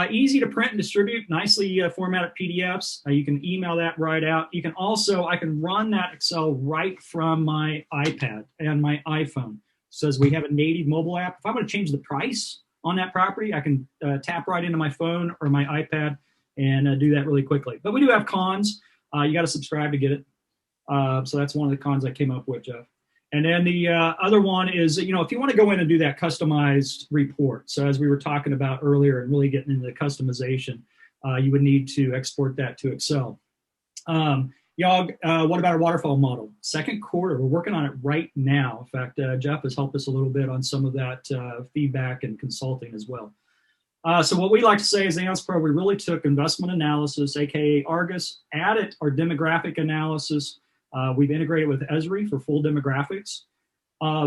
Easy to print and distribute, nicely formatted PDFs. You can email that right out. You can also, I can run that Excel right from my iPad and my iPhone. It says we have a native mobile app. If I want to change the price on that property, I can tap right into my phone or my iPad and do that really quickly. But we do have cons. You got to subscribe to get it. So that's one of the cons I came up with, Jeff. And then the other one is, if you want to go in and do that customized report, so as we were talking about earlier and really getting into the customization, you would need to export that to Excel. What about our waterfall model? Second quarter, we're working on it right now. In fact, Jeff has helped us a little bit on some of that feedback and consulting as well. So what we like to say is the TheAnalyst PRO, we really took investment analysis, aka Argus, added our demographic analysis. We've integrated with Esri for full demographics.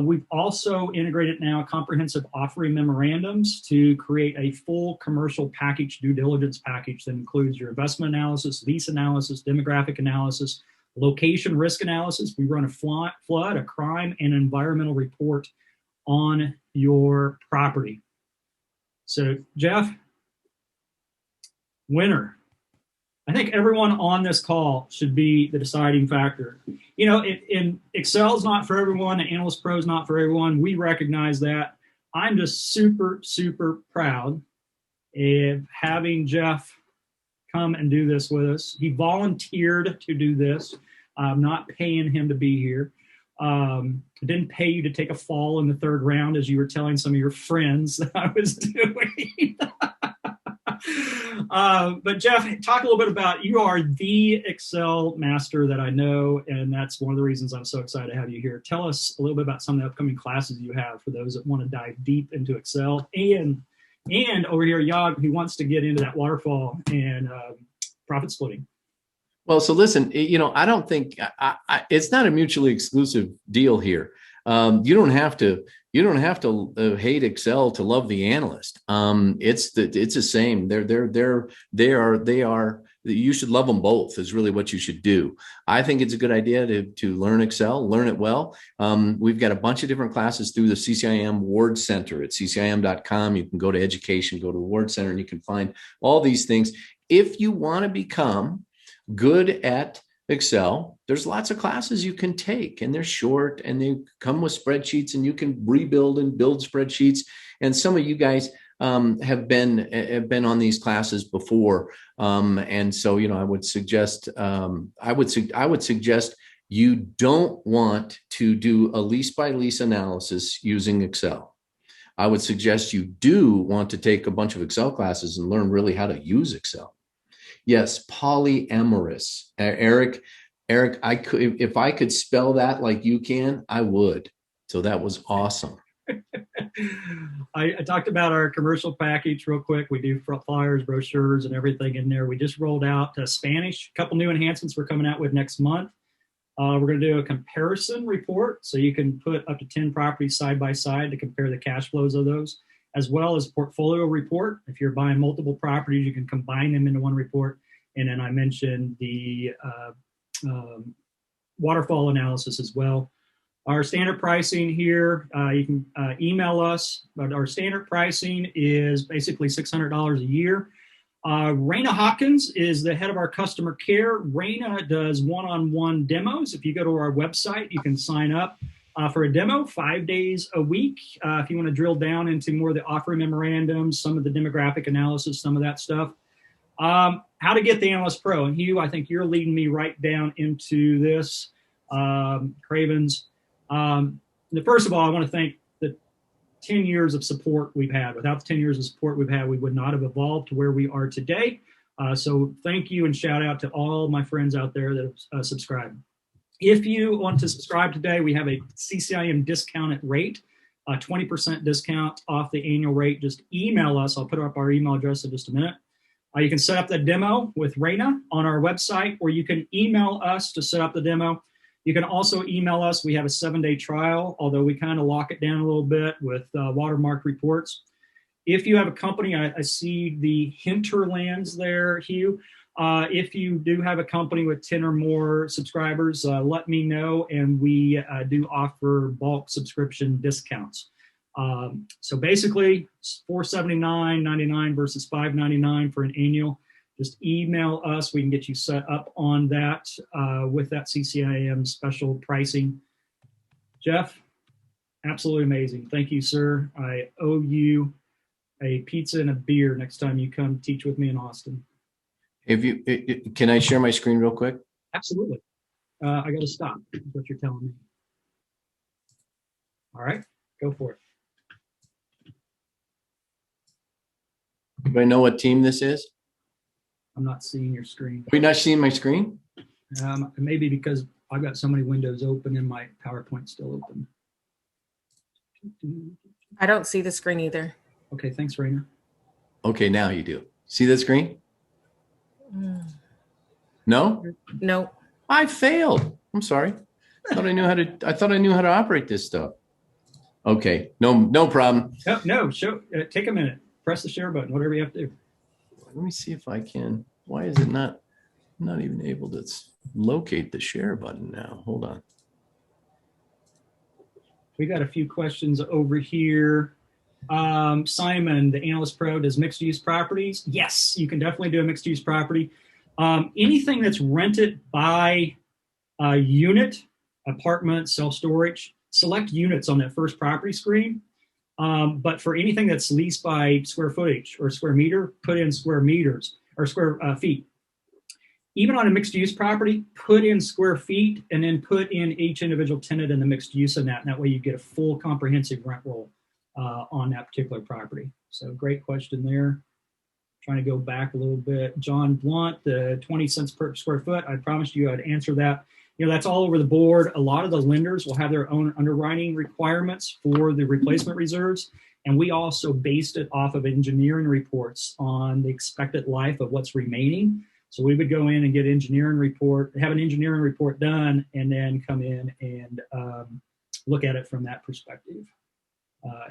We've also integrated now comprehensive offering memorandums to create a full commercial package, due diligence package that includes your investment analysis, lease analysis, demographic analysis, location risk analysis. We run a flood, a crime, and environmental report on your property. So, Jeff, winner. I think everyone on this call should be the deciding factor. In Excel's not for everyone, the TheAnalyst PRO is not for everyone. We recognize that. I'm just super, super proud of having Jeff come and do this with us. He volunteered to do this. I'm not paying him to be here. I didn't pay you to take a fall in the third round, as you were telling some of your friends that I was doing. But Jeff, talk a little bit about, you are the Excel master that I know, and that's one of the reasons I'm so excited to have you here. Tell us a little bit about some of the upcoming classes you have for those that want to dive deep into Excel, and over here, Yag, who wants to get into that waterfall and profit splitting. Well, so listen, I don't think it's not a mutually exclusive deal here. You don't have to hate Excel to love the analyst. It's the same. They are. You should love them both. Is really what you should do. I think it's a good idea to learn Excel, learn it well. We've got a bunch of different classes through the CCIM Ward Center at ccim.com. You can go to education, go to the Ward Center, and you can find all these things. If you want to become good at Excel, there's lots of classes you can take, and they're short and they come with spreadsheets, and you can rebuild and build spreadsheets. And some of you guys have been on these classes before, and so I would suggest you don't want to do a lease by lease analysis using Excel. I would suggest you do want to take a bunch of Excel classes and learn really how to use Excel. Yes, polyamorous. Eric, if I could spell that like you can, I would. So that was awesome. I talked about our commercial package real quick. We do flyers, brochures, and everything in there. We just rolled out Spanish. A couple new enhancements we're coming out with next month. We're going to do a comparison report, so you can put up to 10 properties side by side to compare the cash flows of those, as well as portfolio report. If you're buying multiple properties, you can combine them into one report. And then I mentioned the waterfall analysis as well. Our standard pricing here, you can email us, but our standard pricing is basically $600 a year. Raina Hopkins is the head of our customer care. Raina does one-on-one demos. If you go to our website, you can sign up for a demo 5 days a week. If you want to drill down into more of the offering memorandums, some of the demographic analysis, some of that stuff. How to get the Analyst Pro. And Hugh, I think you're leading me right down into this. Cravens. First of all, I want to thank the 10 years of support we've had. Without the 10 years of support we've had, we would not have evolved to where we are today. So thank you and shout out to all my friends out there that have subscribed. If you want to subscribe today, we have a CCIM discounted rate, 20% discount off the annual rate. Just email us. I'll put up our email address in just a minute. You can set up the demo with Raina on our website, or you can email us to set up the demo. You can also email us. We have a 7-day trial, although we kind of lock it down a little bit with watermark reports. If you have a company, I see the hinterlands there, Hugh. If you do have a company with 10 or more subscribers, let me know, and we do offer bulk subscription discounts. So basically, $479.99 versus $599 for an annual. Just email us. We can get you set up on that with that CCIM special pricing. Jeff, absolutely amazing. Thank you, sir. I owe you a pizza and a beer next time you come teach with me in Austin. Can I share my screen real quick? Absolutely. I got to stop. That's what you're telling me. All right, go for it. Do I know what team this is? I'm not seeing your screen. Are you not seeing my screen? Maybe because I've got so many windows open and my PowerPoint's still open. I don't see the screen either. Okay, thanks, Raina. Okay, now you do. See the screen? No? No. I failed. I'm sorry. I thought I knew how to operate this stuff. Okay, no problem. No, take a minute. Press the share button, whatever you have to do. Let me see if I can. Why is it not? I'm not even able to locate the share button now. Hold on. We got a few questions over here. Simon, the Analyst Pro, does mixed use properties? Yes, you can definitely do a mixed use property. Anything that's rented by a unit, apartment, self-storage, select units on that first property screen. But for anything that's leased by square footage or square meter, put in square meters or square feet. Even on a mixed use property, put in square feet and then put in each individual tenant in the mixed use in that. And that way you get a full comprehensive rent roll on that particular property. So great question there. Trying to go back a little bit. John Blunt, the 20 cents per square foot. I promised you I'd answer that. You know, that's all over the board. A lot of the lenders will have their own underwriting requirements for the replacement reserves. And we also based it off of engineering reports on the expected life of what's remaining. So we would go in and get have an engineering report done, and then come in and look at it from that perspective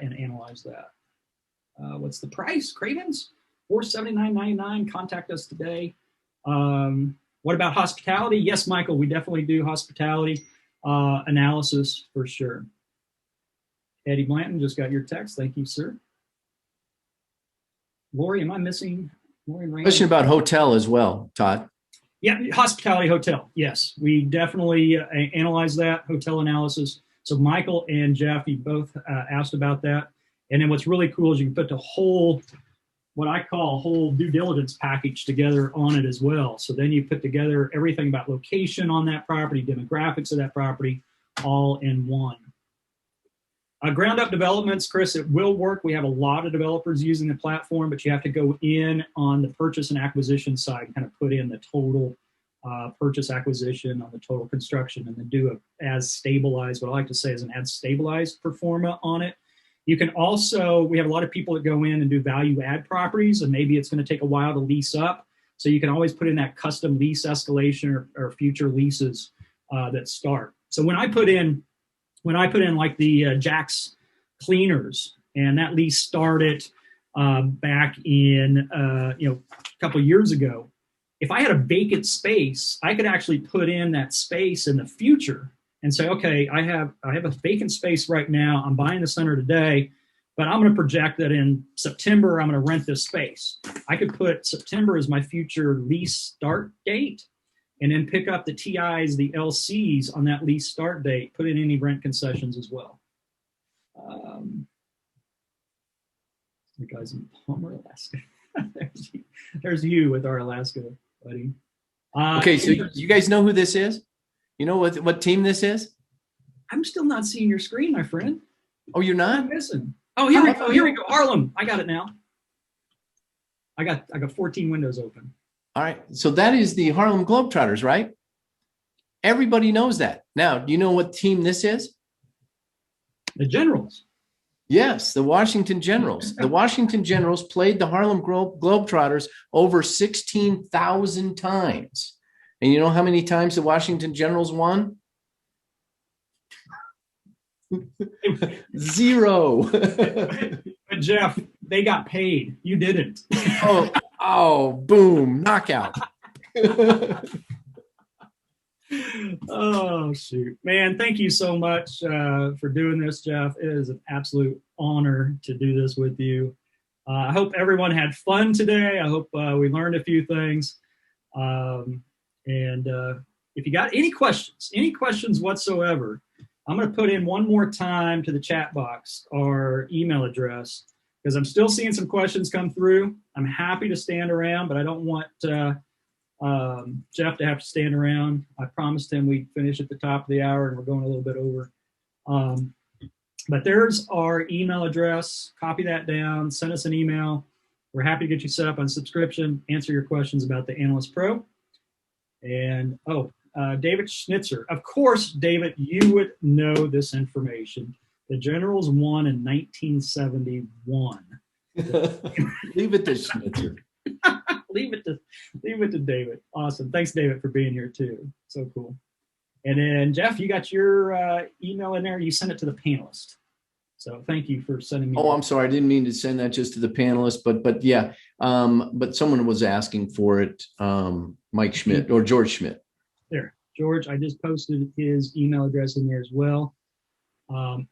and analyze that. What's the price? Cravens? $479.99. Contact us today. What about hospitality? Yes, Michael, we definitely do hospitality analysis for sure. Eddie Blanton just got your text. Thank you, sir. Lori, am I missing? Question about hotel as well, Todd. Yeah, hospitality hotel. Yes, we definitely analyze that, hotel analysis. So Michael and Jeff, you both asked about that. And then what's really cool is you can put the whole, what I call a whole due diligence package together on it as well. So then you put together everything about location on that property, demographics of that property, all in one. Ground up developments, Chris, it will work. We have a lot of developers using the platform, but you have to go in on the purchase and acquisition side, kind of put in the total purchase acquisition on the total construction, and then do a as stabilized, what I like to say is an as stabilized performa on it. You can also, we have a lot of people that go in and do value add properties, and maybe it's going to take a while to lease up. So you can always put in that custom lease escalation or future leases that start. So when I put in like the Jack's Cleaners, and that lease started back in a couple years ago, if I had a vacant space, I could actually put in that space in the future and say, okay, I have a vacant space right now. I'm buying the center today, but I'm going to project that in September, I'm going to rent this space. I could put September as my future lease start date, and then pick up the TIs, the LCs on that lease start date, put in any rent concessions as well. The guys in Palmer, Alaska. there's you with our Alaska buddy. Okay, so you guys know who this is? You know what team this is? I'm still not seeing your screen, my friend. Oh, you're not? I'm missing. Oh, here we go. Here we go. Harlem. I got it now. I got 14 windows open. All right. So that is the Harlem Globetrotters, right? Everybody knows that. Now, do you know what team this is? The Generals. Yes, the Washington Generals. The Washington Generals played the Harlem Globetrotters over 16,000 times. And you know how many times the Washington Generals won? 0. But Jeff, they got paid. You didn't. Oh, boom, knockout. Oh, shoot. Man, thank you so much for doing this, Jeff. It is an absolute honor to do this with you. I hope everyone had fun today. I hope we learned a few things. And if you got any questions whatsoever, I'm going to put in one more time to the chat box our email address, because I'm still seeing some questions come through. I'm happy to stand around, but I don't want Jeff to have to stand around. I promised him we'd finish at the top of the hour, and we're going a little bit over. But there's our email address. Copy that down. Send us an email. We're happy to get you set up on subscription, answer your questions about the Analyst Pro. And, David Schnitzer. Of course, David, you would know this information. The Generals won in 1971. Leave it to Schnitzer. Leave it to David. Awesome. Thanks, David, for being here too. So cool. And then Jeff, you got your email in there. You sent it to the panelist. So thank you for sending me. Oh, I'm sorry. I didn't mean to send that just to the panelists, but yeah. But someone was asking for it. Mike Schmidt or George Schmidt. There, George. I just posted his email address in there as well.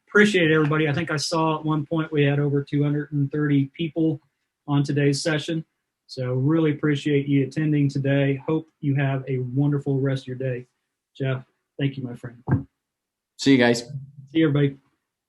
Appreciate it, everybody. I think I saw at one point we had over 230 people on today's session. So really appreciate you attending today. Hope you have a wonderful rest of your day. Jeff, thank you, my friend. See you guys. See you, everybody.